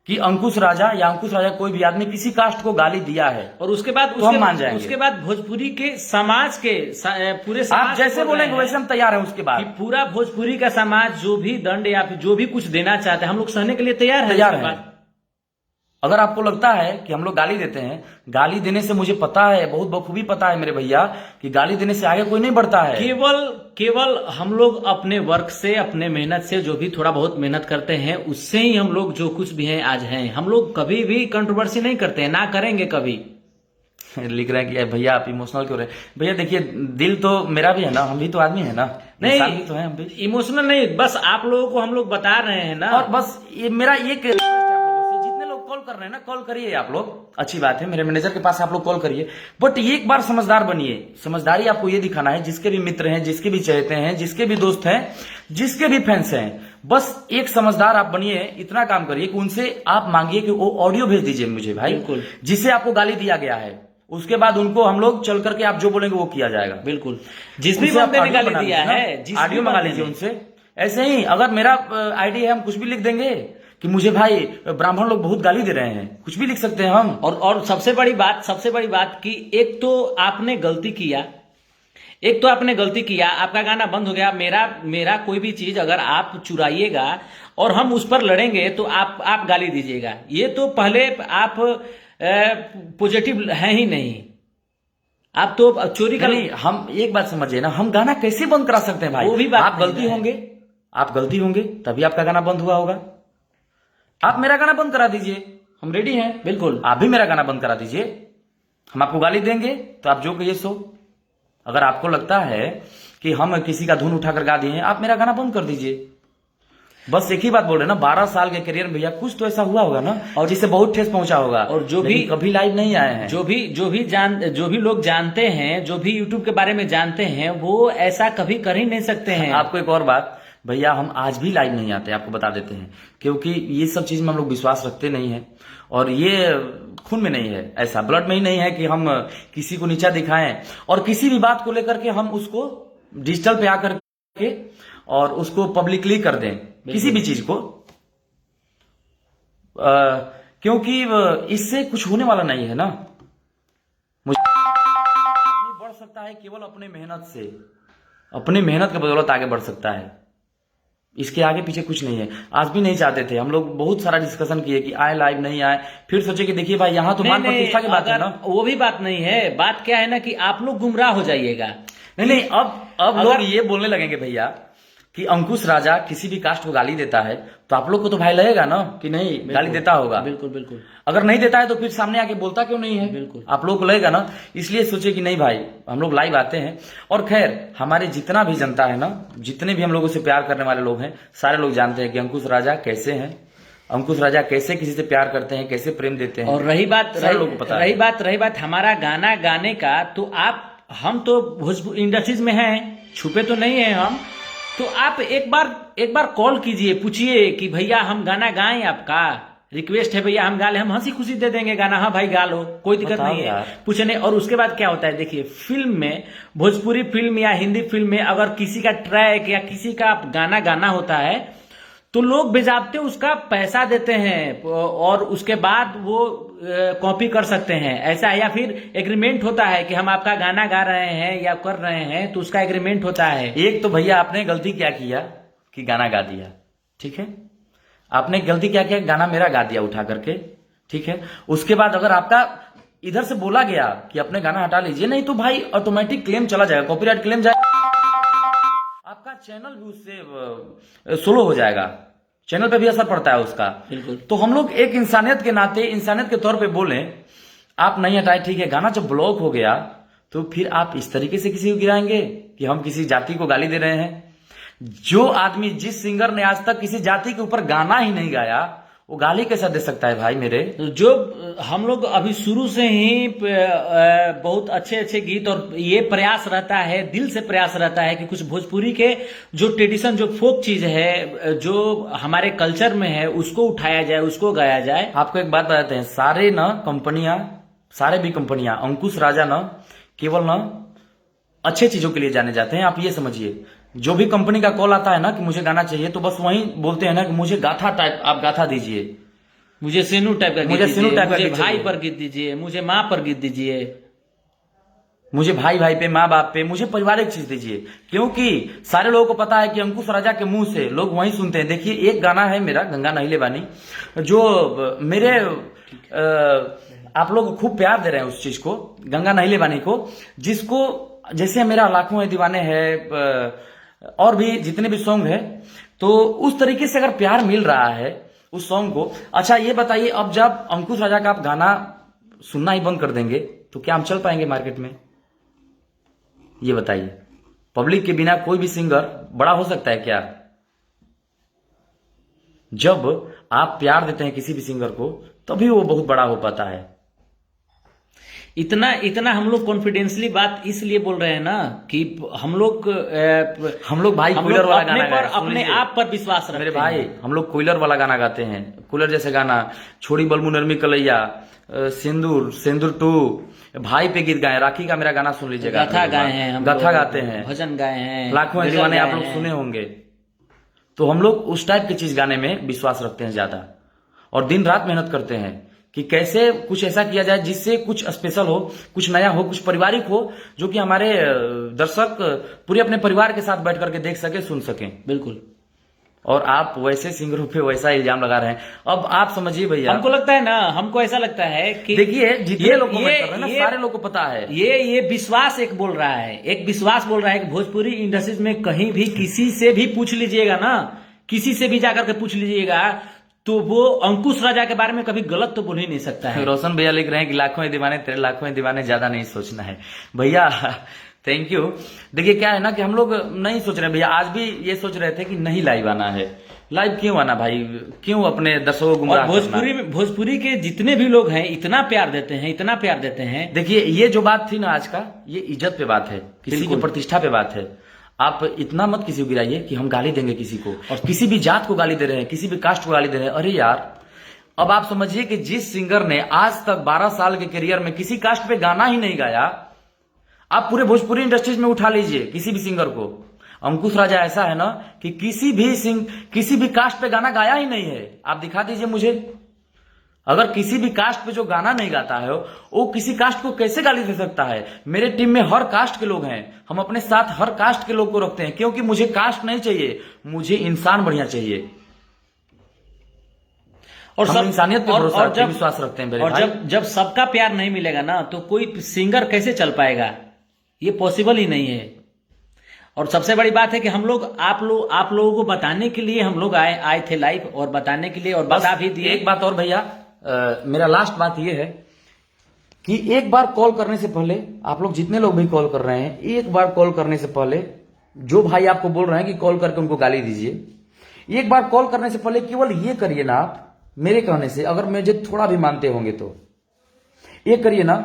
कि अंकुश राजा कोई भी आदमी किसी कास्ट को गाली दिया है, और उसके बाद तो हम मान जाएंगे। उसके बाद भोजपुरी के समाज के पूरे समाज आप जैसे बोलेंगे वैसे हम तैयार हैं। उसके बाद पूरा भोजपुरी का समाज जो भी दंड या फिर जो भी कुछ देना चाहते हैं, हम लोग सहने के लिए तैयार हैं। अगर आपको लगता है कि हम लोग गाली देते हैं, गाली देने से मुझे पता है, बहुत बखूबी पता है मेरे भैया, कि गाली देने से आगे कोई नहीं बढ़ता है। केवल हम लोग अपने वर्क से, अपने मेहनत से, जो भी थोड़ा बहुत मेहनत करते हैं, उससे ही हम लोग जो कुछ भी हैं आज हैं। हम लोग कभी भी कंट्रोवर्सी नहीं करते हैं, ना करेंगे कभी। लिख रहे हैं कि भैया आप इमोशनल क्यों रहे? भैया देखिए, दिल तो मेरा भी है ना, हम भी तो आदमी है ना, नहीं भी तो है, हम भी इमोशनल नहीं, बस आप लोगों को हम लोग बता रहे हैं ना। और बस ये मेरा एक कॉल कर रहे हैं ना, कॉल करिए आप लोग, अच्छी बात है, मेरे मैनेजर के पास आप लोग कॉल करिए, बट एक बार समझदार बनिए। समझदारी आपको ये दिखाना है, जिसके भी मित्र हैं, जिसके भी चहेते हैं, जिसके भी दोस्त हैं, जिसके भी फैंस हैं, बस एक समझदार आप बनिए। इतना काम करिए कि उनसे आप मांगिए कि वो ऑडियो भेज दीजिए मुझे भाई, जिससे आपको गाली दिया गया है। उसके बाद उनको हम लोग चल करके आप जो बोलेंगे वो किया जाएगा। बिल्कुल, जिस भी बंदे ने गाली दिया है ऑडियो मंगा लीजिए उनसे। ऐसे ही अगर मेरा आईडी है, हम कुछ भी लिख देंगे कि मुझे भाई ब्राह्मण लोग बहुत गाली दे रहे हैं, कुछ भी लिख सकते हैं हम। और सबसे बड़ी बात कि एक तो आपने गलती किया, आपका गाना बंद हो गया। मेरा कोई भी चीज अगर आप चुराइएगा और हम उस पर लड़ेंगे तो आप गाली दीजिएगा, ये तो पहले आप पॉजिटिव है ही नहीं। आप तो चोरी कर, हम एक बात समझिए ना, हम गाना कैसे बंद करा सकते हैं भाई? वो भी बात आप गलती होंगे तभी आपका गाना बंद हुआ होगा। आप मेरा गाना बंद करा दीजिए, हम रेडी हैं। बिल्कुल, आप भी मेरा गाना बंद करा दीजिए, हम आपको गाली देंगे तो आप जो कहिए सो। अगर आपको लगता है कि हम किसी का धुन उठाकर गा दिए हैं, आप मेरा गाना बंद कर दीजिए। बस एक ही बात बोल रहे ना, 12 साल के करियर में भैया कुछ तो ऐसा हुआ होगा ना, और जिससे बहुत ठेस पहुंचा होगा, और जो भी कभी लाइव नहीं आए हैं, जो भी लोग जानते हैं, जो भी यूट्यूब के बारे में जानते हैं, वो ऐसा कभी कर ही नहीं सकते हैं। आपको एक और बात भैया, हम आज भी लाइव नहीं आते, आपको बता देते हैं, क्योंकि ये सब चीज में हम लोग विश्वास रखते नहीं है, और ये खून में नहीं है, ऐसा ब्लड में ही नहीं है कि हम किसी को नीचा दिखाएं, और किसी भी बात को लेकर के हम उसको डिजिटल पे आकर के और उसको पब्लिकली कर दें, किसी भी चीज को, क्योंकि इससे कुछ होने वाला नहीं है ना। मुझे बढ़ सकता है केवल अपने मेहनत से, अपनी मेहनत के बदौलत आगे बढ़ सकता है, इसके आगे पीछे कुछ नहीं है। आज भी नहीं चाहते थे हम लोग, बहुत सारा डिस्कशन किए कि आए लाइव नहीं आए, फिर सोचे कि देखिए भाई यहाँ तो मान प्रतिष्ठा की बात है ना। वो भी बात नहीं है, बात क्या है ना कि आप लोग गुमराह हो जाइएगा। नहीं, अब लोग ये बोलने लगेंगे भैया कि अंकुश राजा किसी भी कास्ट को गाली देता है, तो आप लोग को तो भाई लगेगा ना कि नहीं गाली देता होगा। बिल्कुल। अगर नहीं देता है तो फिर सामने आके बोलता क्यों नहीं है? बिल्कुल, आप लोग को लगेगा ना। इसलिए सोचे कि नहीं भाई, हम लोग लाइव आते हैं। और खैर, हमारे जितना भी जनता है ना, जितने भी हम लोगों से प्यार करने वाले लोग हैं, सारे लोग जानते हैं कि अंकुश राजा कैसे हैं, अंकुश राजा कैसे किसी से प्यार करते हैं, कैसे प्रेम देते हैं। और रही बात हमारा गाना गाने का, तो हम तो भोजपुरी इंडस्ट्रीज में हैं, छुपे तो नहीं है हम, तो आप एक बार कॉल कीजिए, पूछिए कि भैया हम गाना गाएं, आपका रिक्वेस्ट है भैया हम गा ले, हम हंसी खुशी दे देंगे गाना, हाँ भाई गा लो, कोई दिक्कत नहीं है, पूछने। और उसके बाद क्या होता है, देखिए फिल्म में, भोजपुरी फिल्म या हिंदी फिल्म में अगर किसी का ट्रैक या किसी का गाना गाना होता है, तो लोग बेजाबते उसका पैसा देते हैं, और उसके बाद वो कॉपी कर सकते हैं, ऐसा है। या फिर एग्रीमेंट होता है कि हम आपका गाना गा रहे हैं या कर रहे हैं, तो उसका एग्रीमेंट होता है। एक तो भैया आपने गलती क्या किया कि गाना गा दिया, ठीक है, आपने गलती क्या किया, गाना मेरा गा दिया उठा करके, ठीक है। उसके बाद अगर आपका इधर से बोला गया कि अपने गाना हटा लीजिए, नहीं तो भाई ऑटोमेटिक क्लेम चला जाएगा, कॉपीराइट क्लेम जाएगा, आपका चैनल भी उससे स्लो हो जाएगा, चैनल पे भी असर पड़ता है उसका। बिल्कुल। तो हम लोग एक इंसानियत के नाते, इंसानियत के तौर पे बोलें, आप नहीं हटाए ठीक है, गाना जब ब्लॉक हो गया तो फिर आप इस तरीके से किसी को गिराएंगे कि हम किसी जाति को गाली दे रहे हैं। जो आदमी, जिस सिंगर ने आज तक किसी जाति के ऊपर गाना ही नहीं गाया, वो गाली कैसा दे सकता है भाई मेरे। जो हम लोग अभी शुरू से ही बहुत अच्छे अच्छे गीत, और ये प्रयास रहता है, दिल से प्रयास रहता है कि कुछ भोजपुरी के जो ट्रेडिशन, जो फोक चीज है, जो हमारे कल्चर में है, उसको उठाया जाए, उसको गाया जाए। आपको एक बात बताते हैं, सारे न कंपनियां, सारे भी कंपनियां, अंकुश राजा न केवल न अच्छे चीजों के लिए जाने जाते हैं। आप ये समझिए, जो भी कंपनी का कॉल आता है ना कि मुझे गाना चाहिए, तो बस वही बोलते हैं ना कि मुझे गाथा टाइप आप गाथा दीजिए, मुझे सेनू टाइप का गीत मुझे सेनू दीजिए, टाइप का मुझे गीत भाई चाहिए। पर गीत दीजिए, मुझे माँ पर गीत दीजिए, मुझे भाई भाई पे, माँ बाप पे, मुझे पारिवारिक चीज दीजिए। क्योंकि सारे लोगों को पता है कि अंकुश राजा के मुंह से लोग वही सुनते हैं। देखिए, एक गाना है मेरा, गंगा नहिले बानी, जो मेरे आप लोग खूब प्यार दे रहे हैं उस चीज को, गंगा नहिले बानी को, जिसको जैसे मेरा लाखों है दीवाने है, और भी जितने भी सॉन्ग है, तो उस तरीके से अगर प्यार मिल रहा है उस सॉन्ग को। अच्छा ये बताइए, अब जब अंकुश राजा का आप गाना सुनना ही बंद कर देंगे तो क्या हम चल पाएंगे मार्केट में? ये बताइए, पब्लिक के बिना कोई भी सिंगर बड़ा हो सकता है क्या? जब आप प्यार देते हैं किसी भी सिंगर को, तभी वो बहुत बड़ा हो पाता है। इतना इतना हम लोग कॉन्फिडेंसली बात इसलिए बोल रहे हैं ना कि हम लोग भाई कूलर वाला गाना पर गाए, सुन अपने लीजिए। आप पर विश्वास रखते मेरे हैं। भाई, हम लोग कूलर वाला गाना गाते हैं, कूलर जैसे गाना, छोड़ी बलमु नरमी कलैया, सिंदूर, सिंदूर 2, भाई पे गीत गाए, राखी का मेरा गाना सुन लीजिएगा, गाथा गाए हैं हम, गाथा गाते हैं, भजन गाए हैं, लाखों गजल दीवाने आप गाए लोग हैं। सुने होंगे। तो हम लोग उस टाइप की चीज गाने में विश्वास रखते हैं ज्यादा, और दिन रात मेहनत करते हैं कि कैसे कुछ ऐसा किया जाए जिससे कुछ स्पेशल हो, कुछ नया हो, कुछ पारिवारिक हो, जो कि हमारे दर्शक पूरे अपने परिवार के साथ बैठ करके देख सके, सुन सकें। बिल्कुल। और आप वैसे सिंगरों पे वैसा इल्जाम लगा रहे हैं। अब आप समझिए भैया, हमको लगता है ना, हमको ऐसा लगता है कि देखिए, जितने लोग कमेंट कर रहे हैं ना, सारे लोग को पता है, ये विश्वास एक बोल रहा है, एक विश्वास बोल रहा है कि भोजपुरी इंडस्ट्रीज में कहीं भी किसी से भी पूछ लीजिएगा ना, किसी से भी जाकर के पूछ लीजिएगा, तो वो अंकुश राजा के बारे में कभी गलत तो बोल ही नहीं सकता है। रोशन भैया लिख रहे हैं कि लाखों दीवाने तेरे, लाखों दीवाने, ज्यादा नहीं सोचना है। भैया थैंक यू। देखिए क्या है ना कि हम लोग नहीं सोच रहे भैया, आज भी ये सोच रहे थे कि नहीं लाइव आना है। लाइव क्यों आना भाई, क्यों अपने दर्शकों को गुमराह करना? भोजपुरी के जितने भी लोग हैं इतना प्यार देते हैं, इतना प्यार देते हैं। देखिए, ये जो बात थी ना आज का, ये इज्जत पे बात है, किसी की प्रतिष्ठा पे बात है। आप इतना मत किसी को गिराइए कि हम गाली देंगे किसी को, और किसी भी जात को गाली दे रहे हैं, किसी भी कास्ट को गाली दे रहे हैं। अरे यार, अब आप समझिए कि जिस सिंगर ने आज तक 12 साल के करियर में किसी कास्ट पे गाना ही नहीं गाया, आप पूरे भोजपुरी इंडस्ट्रीज में उठा लीजिए किसी भी सिंगर को। अंकुश राजा ऐसा है ना कि किसी भी कास्ट पे गाना गाया ही नहीं है। आप दिखा दीजिए मुझे, अगर किसी भी कास्ट पे जो गाना नहीं गाता है, वो किसी कास्ट को कैसे गाली दे सकता है? मेरे टीम में हर कास्ट के लोग हैं, हम अपने साथ हर कास्ट के लोग को रखते हैं, क्योंकि मुझे कास्ट नहीं चाहिए, मुझे इंसान बढ़िया चाहिए। और हम इंसानियत पे भरोसा रखते हैं, विश्वास रखते हैं। और जब सबका प्यार नहीं मिलेगा ना, तो कोई सिंगर कैसे चल पाएगा? ये पॉसिबल ही नहीं है। और सबसे बड़ी बात है कि हम लोग आप लोगों को बताने के लिए हम लोग आए थे लाइव, और बताने के लिए, और बता भी दिए। एक बात और भैया, मेरा लास्ट बात यह है कि एक बार कॉल करने से पहले, आप लोग जितने लोग भी कॉल कर रहे हैं, एक बार कॉल करने से पहले, जो भाई आपको बोल रहे हैं कि कॉल करके उनको गाली दीजिए, एक बार कॉल करने से पहले केवल ये करिए ना, आप मेरे कहने से, अगर मुझे थोड़ा भी मानते होंगे तो ये करिए ना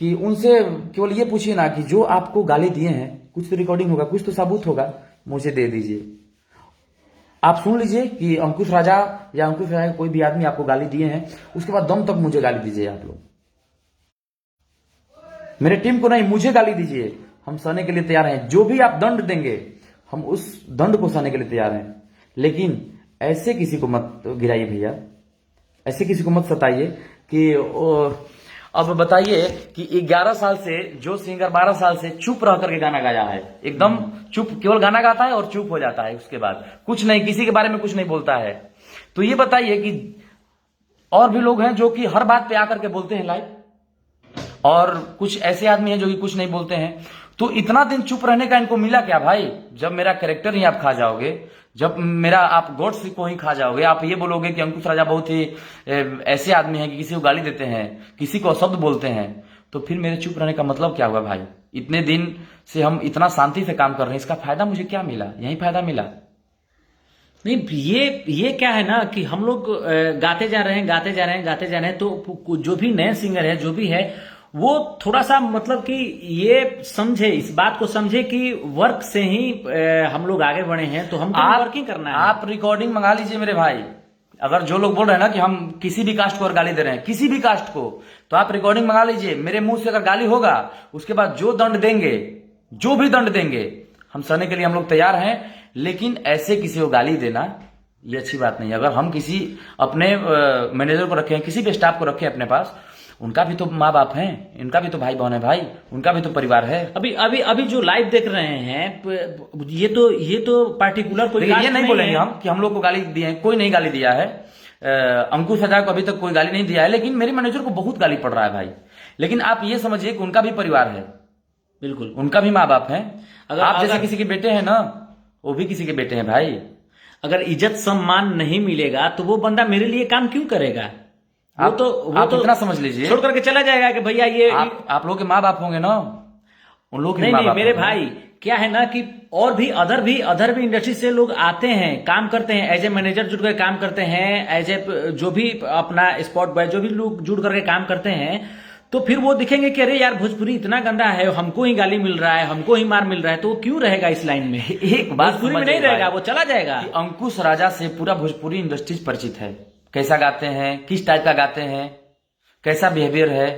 कि उनसे केवल ये पूछिए ना कि जो आपको गाली दिए हैं, कुछ तो रिकॉर्डिंग होगा, कुछ तो सबूत होगा, मुझे दे दीजिए। आप सुन लीजिए कि अंकुश राजा या अंकुश राजा कोई भी आदमी आपको गाली दिए हैं, उसके बाद दम तक मुझे गाली दीजिए। आप लोग मेरे टीम को नहीं, मुझे गाली दीजिए, हम सहने के लिए तैयार हैं। जो भी आप दंड देंगे, हम उस दंड को सहने के लिए तैयार हैं। लेकिन ऐसे किसी को मत गिराइए भैया, ऐसे किसी को मत सताइए कि अब बताइए कि 11 साल से जो सिंगर 12 साल से चुप रह करके गाना गाया है, एकदम चुप, केवल गाना गाता है और चुप हो जाता है, उसके बाद कुछ नहीं, किसी के बारे में कुछ नहीं बोलता है। तो ये बताइए कि और भी लोग हैं जो कि हर बात पे आकर के बोलते हैं लाइव, और कुछ ऐसे आदमी हैं जो कि कुछ नहीं बोलते हैं। तो इतना दिन चुप रहने का इनको मिला क्या भाई? जब मेरा कैरेक्टर ही आप खा जाओगे, जब मेरा आप गॉड्स को ही खा जाओगे, आप ये बोलोगे कि अंकुश राजा बहुत ही ऐसे आदमी हैं कि किसी को गाली देते हैं, किसी को अशब्द बोलते हैं, तो फिर मेरे चुप रहने का मतलब क्या हुआ भाई? इतने दिन से हम इतना शांति से काम कर रहे हैं, इसका फायदा मुझे क्या मिला? यही फायदा मिला। नहीं, ये क्या है ना कि हम लोग गाते जा रहे हैं, गाते जा रहे हैं, गाते जा रहे हैं, तो जो भी नए सिंगर है, जो भी है, वो थोड़ा सा मतलब कि ये समझे, इस बात को समझे कि वर्क से ही हम लोग आगे बढ़े हैं, तो हमको वर्किंग करना है। आप रिकॉर्डिंग मंगा लीजिए मेरे भाई। अगर जो लोग बोल रहे हैं ना कि हम किसी भी कास्ट को और गाली दे रहे हैं, किसी भी कास्ट को, तो आप रिकॉर्डिंग मंगा लीजिए। मेरे मुंह से अगर गाली होगा, उसके बाद जो दंड देंगे, जो भी दंड देंगे, हम सहने के लिए हम लोग तैयार हैं। लेकिन ऐसे किसी को गाली देना ये अच्छी बात नहीं है। अगर हम किसी अपने मैनेजर को रखे हैं, किसी भी स्टाफ को रखे हैं अपने पास, उनका भी तो माँ बाप हैं, इनका भी तो भाई बहन है भाई, उनका भी तो परिवार है। अभी अभी अभी जो लाइव देख रहे हैं, ये तो पार्टिकुलर कोई ये नहीं बोलेंगे हम कि हम लोग को गाली दिए हैं, कोई नहीं गाली दिया है। अंकुश राजा को अभी तक कोई गाली नहीं दिया है, लेकिन मेरे मैनेजर को बहुत गाली पड़ रहा है भाई। लेकिन आप ये समझिए कि उनका भी परिवार है, बिल्कुल, उनका भी माँ बाप है। आप जैसे किसी के बेटे हैं ना, वो भी किसी के बेटे हैं भाई। अगर इज्जत सम्मान नहीं मिलेगा तो वो बंदा मेरे लिए काम क्यों करेगा? वो तो इतना समझ लीजिए, छोड़ करके चला जाएगा कि भैया ये आप लोग के माँ बाप होंगे ना, उन लोग के नहीं मेरे भाई, क्या है ना कि और भी अदर भी इंडस्ट्री से लोग आते हैं, काम करते हैं, एज ए मैनेजर जुड़ कर काम करते हैं, एज ए जो भी अपना स्पॉट बॉय, जो भी लोग जुड़ करके काम करते हैं, तो फिर वो दिखेंगे कि अरे यार भोजपुरी इतना गंदा है, हमको ही गाली मिल रहा है, हमको ही मार मिल रहा है, तो वो क्यों रहेगा इस लाइन में? एक बात भोजपुरी में नहीं रहेगा, वो चला जाएगा। अंकुश राजा से पूरा भोजपुरी इंडस्ट्री परिचित है, कैसा गाते हैं, किस टाइप का गाते हैं, कैसा बिहेवियर है,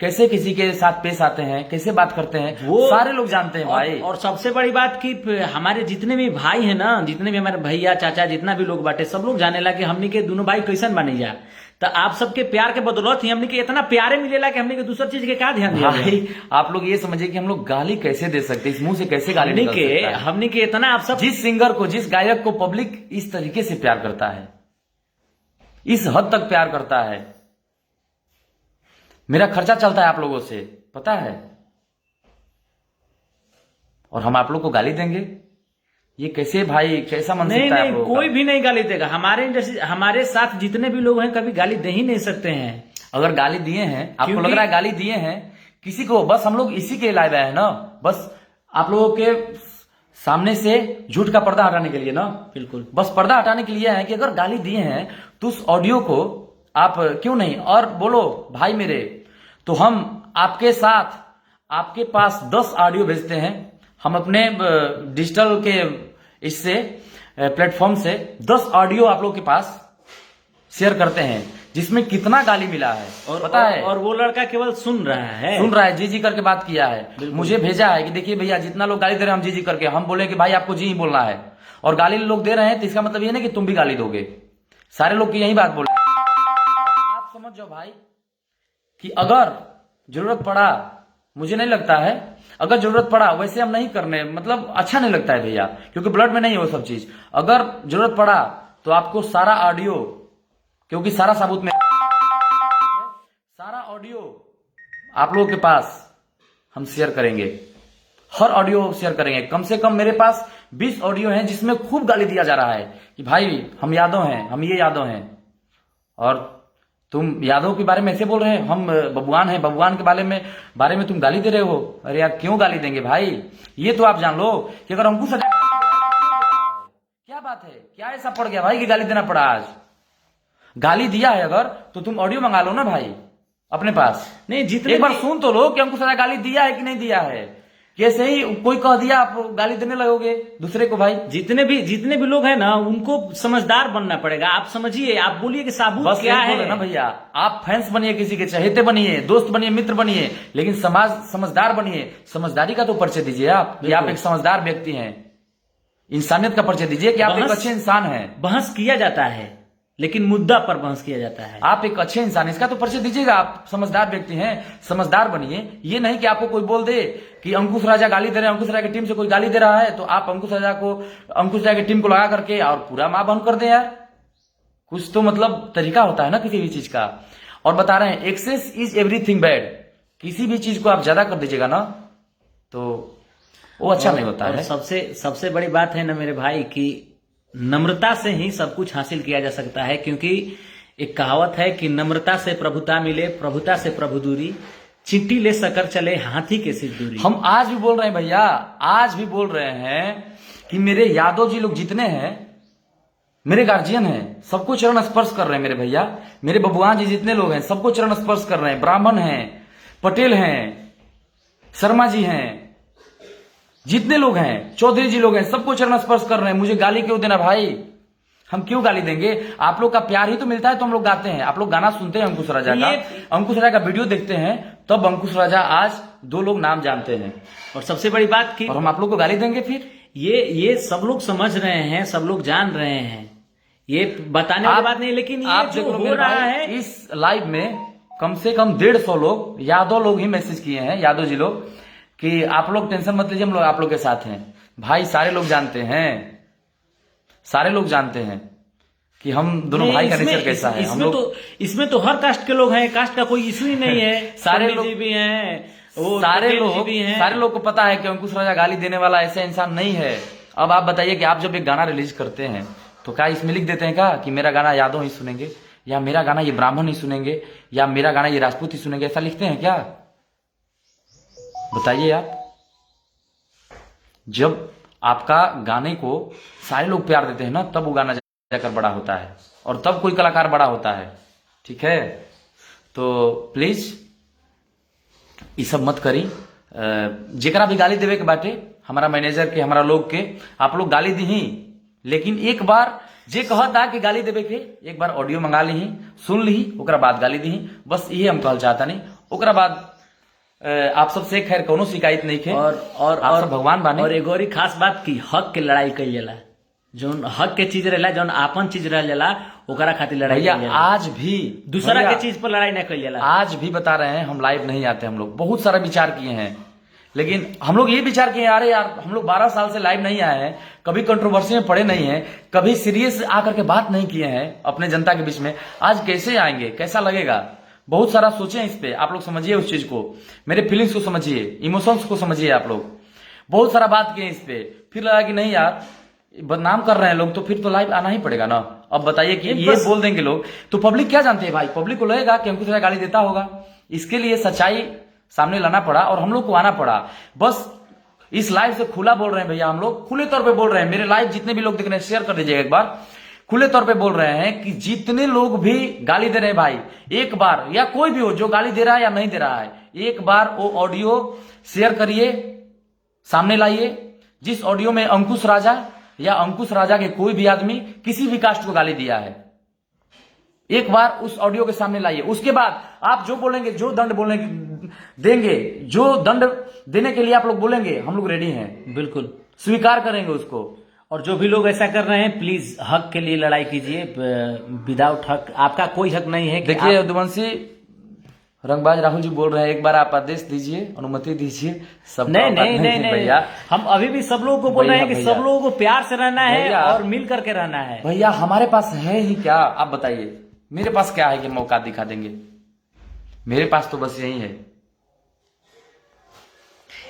कैसे किसी के साथ पेश आते हैं, कैसे बात करते हैं, वो सारे लोग जानते हैं भाई। और सबसे बड़ी बात कि हमारे जितने भी भाई हैं ना, जितने भी हमारे भैया चाचा जितना भी लोग बांटे, सब लोग जाने ला कि हमने के दोनों भाई कैसन बने जा। तो आप सबके प्यार के बदौलत ही हमने के इतना प्यारे मिलेला कि हमने के दूसरा चीज के क्या ध्यान दिया भाई। आप लोग ये समझिए कि हम लोग गाली कैसे दे सकते, इस मुंह से कैसे गाली निकल सकता है? हमने के इतना आप सब, जिस सिंगर को, जिस गायक को पब्लिक इस तरीके से प्यार करता है, इस हद तक प्यार करता है, मेरा खर्चा चलता है आप लोगों से, पता है, और हम आप लोग को गाली देंगे? ये कैसे भाई, कैसा मन सकता है? नहीं, कोई भी नहीं गाली देगा। हमारे इंडस्ट्री, हमारे साथ जितने भी लोग हैं, कभी गाली दे ही नहीं सकते हैं। अगर गाली दिए हैं, आपको लग रहा है गाली दिए हैं किसी को, बस हम लोग इसी के लाइव आए हैं ना, बस आप लोगों के सामने से झूठ का पर्दा हटाने के लिए ना। बिल्कुल, बस पर्दा हटाने के लिए है कि अगर गाली दिए हैं तो उस ऑडियो को आप क्यों नहीं और बोलो भाई मेरे, तो हम आपके साथ, आपके पास 10 ऑडियो भेजते हैं। हम अपने डिजिटल के इससे प्लेटफॉर्म से 10 ऑडियो आप लोग के पास शेयर करते हैं, जिसमें कितना गाली मिला है और पता है। और वो लड़का केवल सुन रहा है, जी करके बात किया है, मुझे भेजा है कि देखिए भैया जितना लोग गाली दे रहे हैं हम जी करके, हम बोले कि भाई आपको जी ही बोलना है, और गाली लोग दे रहे हैं तो इसका मतलब ये नहीं कि तुम भी गाली दोगे। सारे लोग की यही बात बोले। आप समझ जाओ भाई कि अगर जरूरत पड़ा, मुझे नहीं लगता है, अगर जरूरत पड़ा, वैसे हम नहीं करने, मतलब अच्छा नहीं लगता है भैया, क्योंकि ब्लड में नहीं है वो सब चीज। अगर जरूरत पड़ा तो आपको सारा ऑडियो, क्योंकि सारा सबूत में, सारा ऑडियो आप लोगों के पास हम शेयर करेंगे, हर ऑडियो शेयर करेंगे। कम से कम मेरे पास 20 ऑडियो हैं जिसमें खूब गाली दिया जा रहा है कि भाई हम यादव हैं, हम ये यादव हैं, और तुम यादव के बारे में ऐसे बोल रहे हैं, हम बबुआन हैं, बबुआन के बारे में तुम गाली दे रहे हो। अरे यार क्यों गाली देंगे भाई? ये तो आप जान लो कि अगर अंकुश राजा, क्या बात है, क्या ऐसा पड़ गया भाई कि गाली देना पड़ा? आज गाली दिया है अगर, तो तुम ऑडियो मंगा लो ना भाई अपने पास। नहीं, जितने एक बार सुन तो लो कि अंकुश राजा गाली दिया है कि नहीं दिया है। कैसे ही कोई कह दिया आप गाली देने लगोगे दूसरे को भाई? जितने भी लोग हैं ना, उनको समझदार बनना पड़ेगा। आप समझिए, आप बोलिए कि साबुत क्या है ना भैया, आप फैंस बनिए, किसी के चहेते बनिए, दोस्त बनिए, मित्र बनिए, लेकिन समझदार बनिए। समझदारी का तो परिचय दीजिए आप कि आप एक समझदार व्यक्ति हैं। इंसानियत का परिचय दीजिए कि आप एक अच्छे इंसान हैं। बहस किया जाता है लेकिन मुद्दा पर बहस किया जाता है। आप एक अच्छे इंसान, इसका तो परिचय दीजिएगा। आप समझदार व्यक्ति हैं, समझदार बनिए। ये नहीं कि आपको कोई बोल दे कि अंकुश राजा गाली दे रहे हैं, अंकुश राजा की टीम से कोई गाली दे रहा है तो आप अंकुश राजा की टीम को लगा करके और पूरा मां बंद कर दे। यार कुछ तो मतलब तरीका होता है ना किसी भी चीज का। और बता रहे हैं एक्सेस इज एवरीथिंग बैड, किसी भी चीज को आप ज्यादा कर दीजिएगा ना तो वो अच्छा नहीं होता और है। सबसे बड़ी बात है ना मेरे भाई कि नम्रता से ही सब कुछ हासिल किया जा सकता है, क्योंकि एक कहावत है कि नम्रता से प्रभुता मिले, प्रभुता से प्रभु दूरी, चिट्ठी ले सकर चले हाथी के सिर दूरी। हम आज भी बोल रहे हैं भैया, आज भी बोल रहे हैं कि मेरे यादव जी लोग जितने हैं, मेरे गार्जियन हैं, सबको चरण स्पर्श कर रहे हैं मेरे भैया। मेरे बबुआन जी जितने लोग हैं सबको चरण स्पर्श कर रहे हैं। ब्राह्मण हैं, पटेल हैं, शर्मा जी हैं, जितने लोग हैं, चौधरी जी लोग हैं, सबको चरण स्पर्श कर रहे हैं। मुझे गाली क्यों देना भाई, हम क्यों गाली देंगे? आप लोग का प्यार ही तो मिलता है तो हम लोग गाते हैं। आप लोग गाना सुनते हैं अंकुश राजा का, अंकुश राजा का वीडियो देखते हैं, तब अंकुश राजा आज 2 लोग नाम जानते हैं। और सबसे बड़ी बात की, और हम आप लोग को गाली देंगे फिर? ये सब लोग समझ रहे हैं, सब लोग जान रहे हैं, ये बताने वाली बात नहीं, लेकिन ये जो हो रहा है इस लाइव में कम से कम 150 लोग यादव लोग ही मैसेज किए हैं, यादव जी लोग, कि आप लोग टेंशन मत लीजिए, हम लोग आप लोग के साथ हैं। भाई सारे लोग जानते हैं, सारे लोग जानते हैं कि हम दोनों भाई का नेचर कैसा है। इसमें तो हर कास्ट के लोग हैं, कास्ट का कोई इशू ही नहीं है। सारे लोग भी हैं, सारे लोग को पता है कि अंकुश राजा गाली देने वाला ऐसा इंसान नहीं है। अब आप बताइए कि आप जब एक गाना रिलीज करते हैं तो क्या इसमें लिख देते हैं क्या कि मेरा गाना यादव ही सुनेंगे, या मेरा गाना ये ब्राह्मण ही सुनेंगे, या मेरा गाना ये राजपूत ही सुनेंगे? ऐसा लिखते हैं क्या? बताइए आप। जब आपका गाने को सारे लोग प्यार देते हैं ना, तब वो गाना जाकर बड़ा होता है, और तब कोई कलाकार बड़ा होता है। ठीक है, तो प्लीज ये सब मत करी। जेकरा भी गाली देवे के बाटे, हमारा मैनेजर के, हमारा लोग के, आप लोग गाली दी ही, लेकिन एक बार जे कहता कि गाली देवे के, एक बार ऑडियो मंगा ली, सुन ली, ओकरा बाद गाली दी। बस ये हम कहल चाहता नहीं। ओकरा बाद आप सबसे खैर कोनो शिकायत नहीं थे, और आप सब भगवान बाने। और एगो खास बात की हक के लड़ाई कइल जाला, जोन हक के चीज रहेला, जोन आपन चीज रह जाला, ओकरा खातिर लड़ाई भैया आज भी दूसरा के चीज पर लड़ाई न कइल जाला। आज भी बता रहे हैं, हम लाइव नहीं आते। हम लोग बहुत सारा विचार किए हैं, लेकिन हम लोग ये विचार किए, अरे यार हम लोग 12 साल से लाइव नहीं आए हैं, कभी कंट्रोवर्सी में पड़े नहीं हैं, कभी सीरियस आकर के बात नहीं किए हैं अपने जनता के बीच में। आज कैसे आएंगे, कैसा लगेगा? बहुत सारा सोचे इस पे। आप लोग समझिए उस चीज को, मेरे फीलिंग्स को समझिए, इमोशंस को समझिए। आप लोग बहुत सारा बात किए इस पे, फिर लगा कि नहीं यार बदनाम कर रहे हैं लोग, तो फिर तो लाइव आना ही पड़ेगा ना। अब बताइए कि ये बोल देंगे लोग तो पब्लिक क्या जानते हैं भाई? पब्लिक को लगेगा कि अंकुश राजा गाली देता होगा। इसके लिए सच्चाई सामने लाना पड़ा और हम लोग को आना पड़ा। बस इस लाइव से खुला बोल रहे हैं भैया, हम लोग खुले तौर पे बोल रहे हैं। मेरे लाइव जितने भी लोग देख रहे हैं शेयर कर दीजिएगा एक बार। खुले तौर पे बोल रहे हैं कि जितने लोग भी गाली दे रहे हैं भाई, एक बार, या कोई भी हो जो गाली दे रहा है या नहीं दे रहा है, एक बार वो ऑडियो शेयर करिए, सामने लाइए। जिस ऑडियो में अंकुश राजा या अंकुश राजा के कोई भी आदमी किसी भी कास्ट को गाली दिया है, एक बार उस ऑडियो के सामने लाइए। उसके बाद आप जो बोलेंगे, जो दंड बोलेंगे देंगे, जो दंड देने के लिए आप लोग बोलेंगे, हम लोग रेडी हैं, बिल्कुल स्वीकार करेंगे उसको। और जो भी लोग ऐसा कर रहे हैं, प्लीज हक के लिए लड़ाई कीजिए। विदाउट हक आपका कोई हक नहीं है। देखिए यदुवंशी रंगबाज राहुल जी बोल रहे हैं, एक बार आप आदेश दीजिए, अनुमति दीजिए। सब नहीं भैया, हम अभी भी सब लोगों को बोल रहे हैं कि सब लोगों को प्यार से रहना है और मिल करके रहना है। भैया हमारे पास है ही क्या, आप बताइए? मेरे पास क्या है कि मौका दिखा देंगे? मेरे पास तो बस यही है।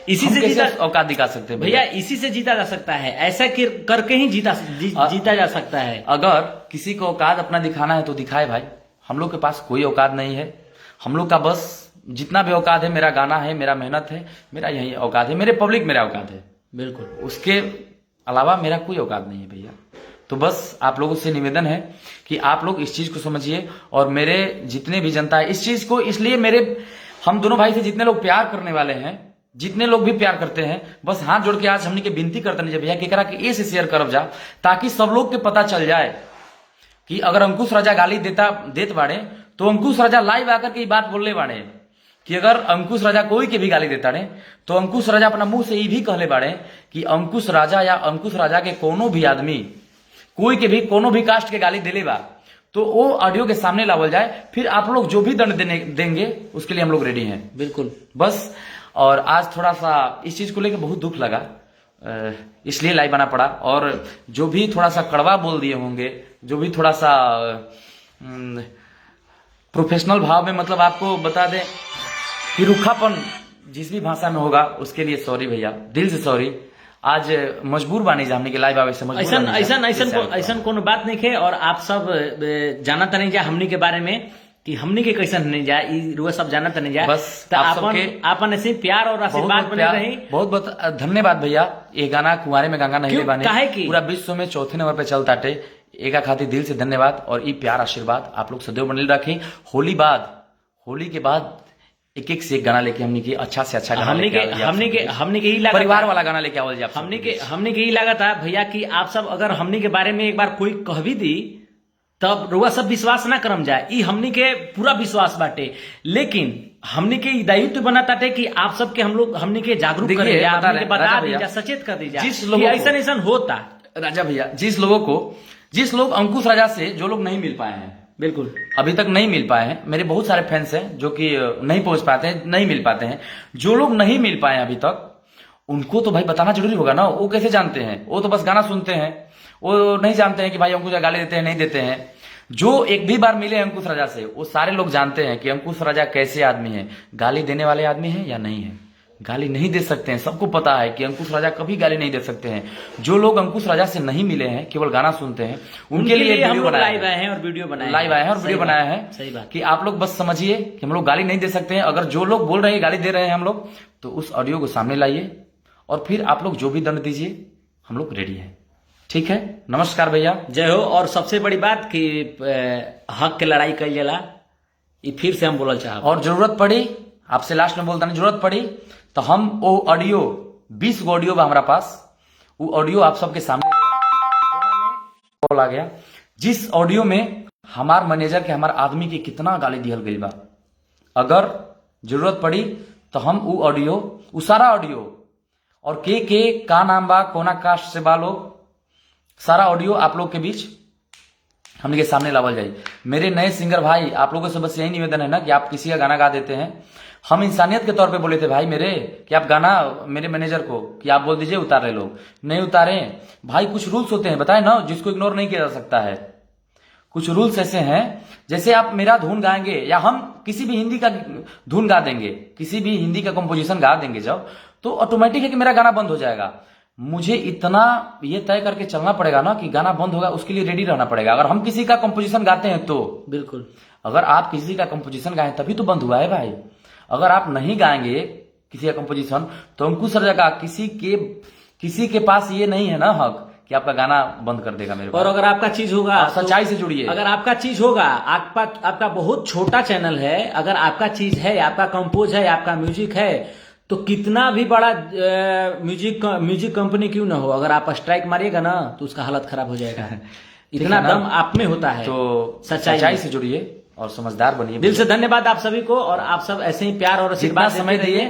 इसी से जीता औकात दिखा सकते हैं भैया, इसी से जीता जा सकता है। ऐसा करके ही जीता जा सकता है। अगर किसी को औकात अपना दिखाना है तो दिखाए भाई। हम लोग के पास कोई औकात नहीं है। हम लोग का बस जितना भी औकात है, मेरा गाना है, मेरा मेहनत है, मेरा यही औकात है, मेरे पब्लिक मेरा औकात है, बिल्कुल। उसके अलावा मेरा कोई औकात नहीं है भैया। तो बस आप लोगों से निवेदन है कि आप लोग इस चीज को समझिए, और मेरे जितने भी जनता है इस चीज को, इसलिए हम दोनों भाई से जितने लोग प्यार करने वाले हैं, जितने लोग भी प्यार करते हैं, बस हाथ जोड़ के आज हमने के विनती करते नहीं भैया केकरा कि ए से शेयर करब जा, ताकि सब लोग के पता चल जाए कि अगर अंकुश राजा गाली देत बाड़े तो अंकुश राजा लाइव आकर के बात बोलने बाड़े कि अगर अंकुश राजा कोई के भी गाली देता रहे तो अंकुश राजा अपना मुंह से ये भी कहले बाड़े कि अंकुश राजा या अंकुश राजा के कोनो भी आदमी कोई के भी कोनो भी कास्ट के गाली देले बा तो वो ऑडियो के सामने लावल जाए। फिर आप लोग जो भी दंड देंगे उसके लिए हम लोग रेडी हैं, बिल्कुल। बस और आज थोड़ा सा इस चीज को लेकर बहुत दुख लगा। इसलिए लाइव आना पड़ा। और जो भी थोड़ा सा कड़वा बोल दिए होंगे, जो भी थोड़ा सा प्रोफेशनल भाव में, मतलब आपको बता दें कि रूखापन जिस भी भाषा में होगा उसके लिए सॉरी भैया, दिल से सॉरी। आज मजबूर बानी जा हमने के लाइव आवे से ऐसा कोनो बात नहीं है। और आप सब जानता नहीं जा हमनी के बारे में कि हमनी के कैसन नहीं जा, रुआ सब जानता नहीं जा। बस आपन ऐसे प्यार और आशीर्वाद बने रही। बहुत बहुत धन्यवाद भैया। ये गाना कुंवारे में गंगा नहीं बानी पूरा विश्व में चौथे नंबर पे चलता टे। एका खातिर दिल से धन्यवाद। और ये प्यार आशीर्वाद आप लोग सदैव बनल रखें। होली के बाद एक एक से एक गाना लेके हमने की अच्छा से अच्छा गाना हमने के ही लगा परिवार वाला गाना लेके आवल जी। हमने के ही लगा था भैया कि आप सब अगर हमने के बारे में एक बार कोई कह भी दी तब रुआ सब विश्वास ना करम जाए। ई हमने के पूरा विश्वास बाटे, लेकिन हमने के दायित्व बना ताटे कि आप सबके हमने के जागरूक करें, बता दीजिए, सचेत कर दीजिए जिस लोगों ऐसा होता। राजा भैया, जिस लोग अंकुश राजा से जो लोग नहीं मिल पाए हैं, बिल्कुल अभी तक नहीं मिल पाए हैं, मेरे बहुत सारे फैंस हैं जो कि नहीं पहुंच पाते हैं, नहीं मिल पाते हैं। जो लोग नहीं मिल पाए हैं अभी तक, उनको तो भाई बताना जरूरी होगा ना। वो कैसे जानते हैं? वो तो बस गाना सुनते हैं, वो नहीं जानते हैं कि भाई अंकुश राजा गाली देते हैं नहीं देते हैं। जो एक भी बार मिले अंकुश राजा से, वो सारे लोग जानते हैं कि अंकुश राजा कैसे आदमी है, गाली देने वाले आदमी है या नहीं है। गाली नहीं दे सकते हैं, सबको पता है कि अंकुश राजा कभी गाली नहीं दे सकते हैं। जो लोग अंकुश राजा से नहीं मिले हैं, केवल गाना सुनते हैं, उनके लिए वीडियो बनाया है, लाइव आए हैं और वीडियो बनाया है सही बात कि आप लोग बस समझिए कि हम लोग गाली नहीं दे सकते हैं। अगर जो लोग बोल रहे हैं गाली दे रहे हैं हम लोग, तो उस ऑडियो को सामने लाइए और फिर आप लोग जो भी दंड दीजिए, हम लोग रेडी है। ठीक है, नमस्कार भैया, जय हो। और सबसे बड़ी बात कि हक के लड़ाई कल जला, ये फिर से हम बोलना चाहते। और जरूरत पड़ी, आपसे लास्ट में बोलता नहीं, जरूरत पड़ी तो हम वो ऑडियो 20 ऑडियो बा हमारा पास, वो ऑडियो आप सबके सामने कॉल आ गया, जिस ऑडियो में हमार मैनेजर के, हमार आदमी के कितना गाली दिहल गई बा। अगर जरूरत पड़ी तो हम वो ऑडियो, वो सारा ऑडियो और के का नाम बा, कोना कास्ट से बा लोग, सारा ऑडियो आप लोग के बीच हमने के सामने लावल जाए। मेरे नए सिंगर भाई, आप लोगों से बस यही निवेदन है ना कि आप किसी का गाना गा देते हैं, हम इंसानियत के तौर पे बोले थे भाई मेरे कि आप गाना मेरे मैनेजर को कि आप बोल दीजिए उतार रहे, लोग नहीं उतारे भाई। कुछ रूल्स होते हैं, बताए ना, जिसको इग्नोर नहीं किया जा सकता है। कुछ रूल्स ऐसे हैं, जैसे आप मेरा धुन गाएंगे या हम किसी भी हिंदी का धुन गा देंगे, किसी भी हिंदी का कंपोजिशन गा देंगे जब, तो ऑटोमेटिक है कि मेरा गाना बंद हो जाएगा। मुझे इतना ये तय करके चलना पड़ेगा ना कि गाना बंद होगा, उसके लिए रेडी रहना पड़ेगा। अगर हम किसी का कंपोजिशन गाते हैं तो बिल्कुल, अगर आप किसी का कंपोजिशन गाएं तभी तो बंद हुआ है भाई। अगर आप नहीं गाएंगे किसी का कंपोजिशन तो अंकुश राजा का किसी के पास ये नहीं है ना हक कि आपका गाना बंद कर देगा मेरे। और अगर आपका चीज होगा, सच्चाई से जुड़िए। अगर आपका चीज होगा, आपका बहुत छोटा चैनल है, अगर आपका चीज है, आपका कंपोज है, आपका म्यूजिक है, तो कितना भी बड़ा म्यूजिक कंपनी क्यों ना हो, अगर आप स्ट्राइक मारिएगा ना तो उसका हालत खराब हो जाएगा। इतना दम आप में होता है। तो सच्चाई से जुड़िए और समझदार बनिए। दिल से धन्यवाद आप सभी को, और आप सब ऐसे ही प्यार और जितना समय दिए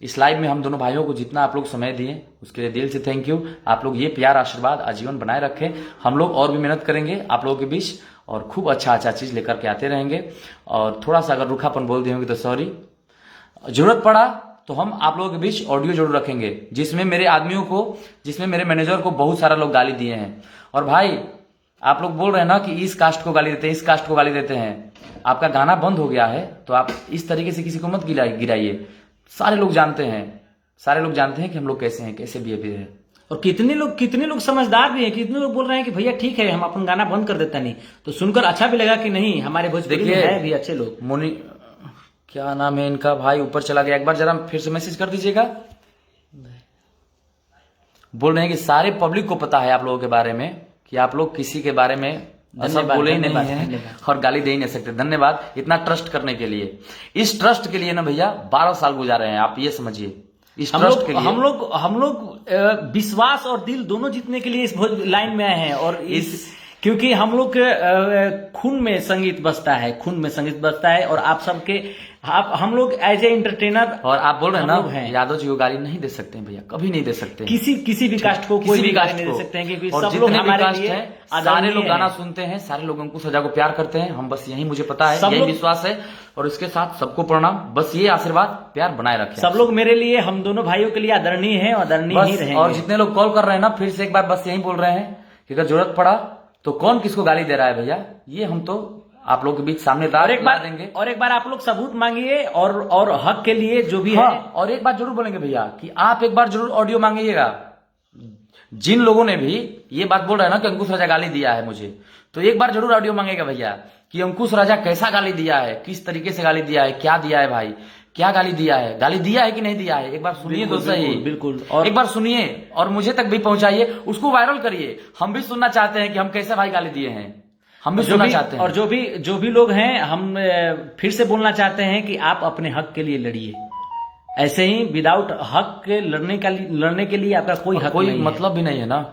इस लाइव में हम दोनों भाइयों को जितना आप लोग समय दिए उसके लिए दिल से थैंक यू। आप लोग ये प्यार आशीर्वाद आजीवन बनाए रखें। हम लोग और भी मेहनत करेंगे आप लोगों के बीच और खूब अच्छा चीज लेकर के आते रहेंगे। और थोड़ा सा अगर रूखापन बोल दिए होंगे तो सॉरी। जरूरत पड़ा तो हम आप लोगों के बीच ऑडियो जरूर रखेंगे, जिसमें मेरे आदमियों को, जिसमें मेरे मैनेजर को बहुत सारा लोग गाली दिए हैं। और भाई आप लोग बोल रहे हैं ना कि इस कास्ट को गाली देते हैं, इस कास्ट को गाली देते हैं, आपका गाना बंद हो गया है तो आप इस तरीके से किसी को मत गिराइए। सारे लोग जानते हैं कि हम लोग कैसे हैं, कैसे बिहेवियर है। और कितने लोग समझदार भी हैं, कितने लोग बोल रहे हैं कि भैया ठीक है हम अपन गाना बंद कर देता नहीं, तो सुनकर अच्छा भी लगा कि नहीं हमारे भोजपुरी में है भी अच्छे लोग। मोनी क्या नाम है इनका भाई, ऊपर चला गया, एक बार जरा फिर से मैसेज कर दीजिएगा। बोल रहे हैं कि सारे पब्लिक को पता है आप लोगों के बारे में कि आप लोग किसी के बारे में ऐसा बोले ही नहीं है और गाली दे ही नहीं सकते। धन्यवाद इतना ट्रस्ट करने के लिए। इस ट्रस्ट के लिए ना भैया 12 साल गुजारे हैं, आप ये समझिए। इस ट्रस्ट के लिए हम लोग विश्वास और दिल दोनों जीतने के लिए इस लाइन में आए हैं। और क्योंकि हम लोग के खून में संगीत बजता है, खून में संगीत बजता है। और आप सबके हम लोग एज ए एंटरटेनर, और आप बोल रहे हैं हम लोग ना, हैं। यादव जी को गाली नहीं दे सकते हैं भैया, कभी नहीं दे सकते हैं। किसी भी कास्ट को कोई किसी भी भी गाली कास्ट नहीं दे को। सकते हैं, क्योंकि और सब लोग जितने भी हमारे कास्ट लिए हैं, सारे आदरणीय लोग गाना हैं। सुनते हैं, सारे लोग अंकुश राजा को प्यार करते हैं। हम बस यही, मुझे पता है, सब यही लोग- विश्वास है। और इसके साथ सबको प्रणाम, बस ये आशीर्वाद प्यार बनाए रखें। सब लोग मेरे लिए, हम दोनों भाइयों के लिए आदरणीय हैं और आदरणीय ही बस। रहेंगे। और जितने लोग कॉल कर रहे हैं ना, फिर से एक बार बस यही बोल रहे हैं कि अगर जरूरत पड़ा तो कौन किसको गाली दे रहा है भैया, ये हम तो आप लोगों के बीच सामने और एक बार देंगे। और एक बार आप लोग सबूत मांगिए, और हक के लिए जो भी हाँ, है। और एक बात जरूर बोलेंगे भैया कि आप एक बार जरूर ऑडियो मांगिएगा। जिन लोगों ने भी ये बात बोल रहे हैं ना कि अंकुश राजा गाली दिया है मुझे, तो एक बार जरूर ऑडियो मांगेगा भैया कि अंकुश राजा कैसा गाली दिया है, किस तरीके से गाली दिया है, क्या दिया है भाई, क्या गाली दिया है कि नहीं दिया है, एक बार सुनिए तो सही। बिल्कुल। और एक बार सुनिए और मुझे तक भी पहुंचाइए, उसको वायरल करिए। हम भी सुनना चाहते हैं कि हम कैसे भाई गाली दिए हैं, हम भी सुनना चाहते हैं। और जो भी लोग हैं, हम फिर से बोलना चाहते हैं कि आप अपने हक के लिए लड़िए। ऐसे ही विदाउट हक के लड़ने के लिए आपका कोई हक कोई नहीं है। मतलब भी नहीं है ना।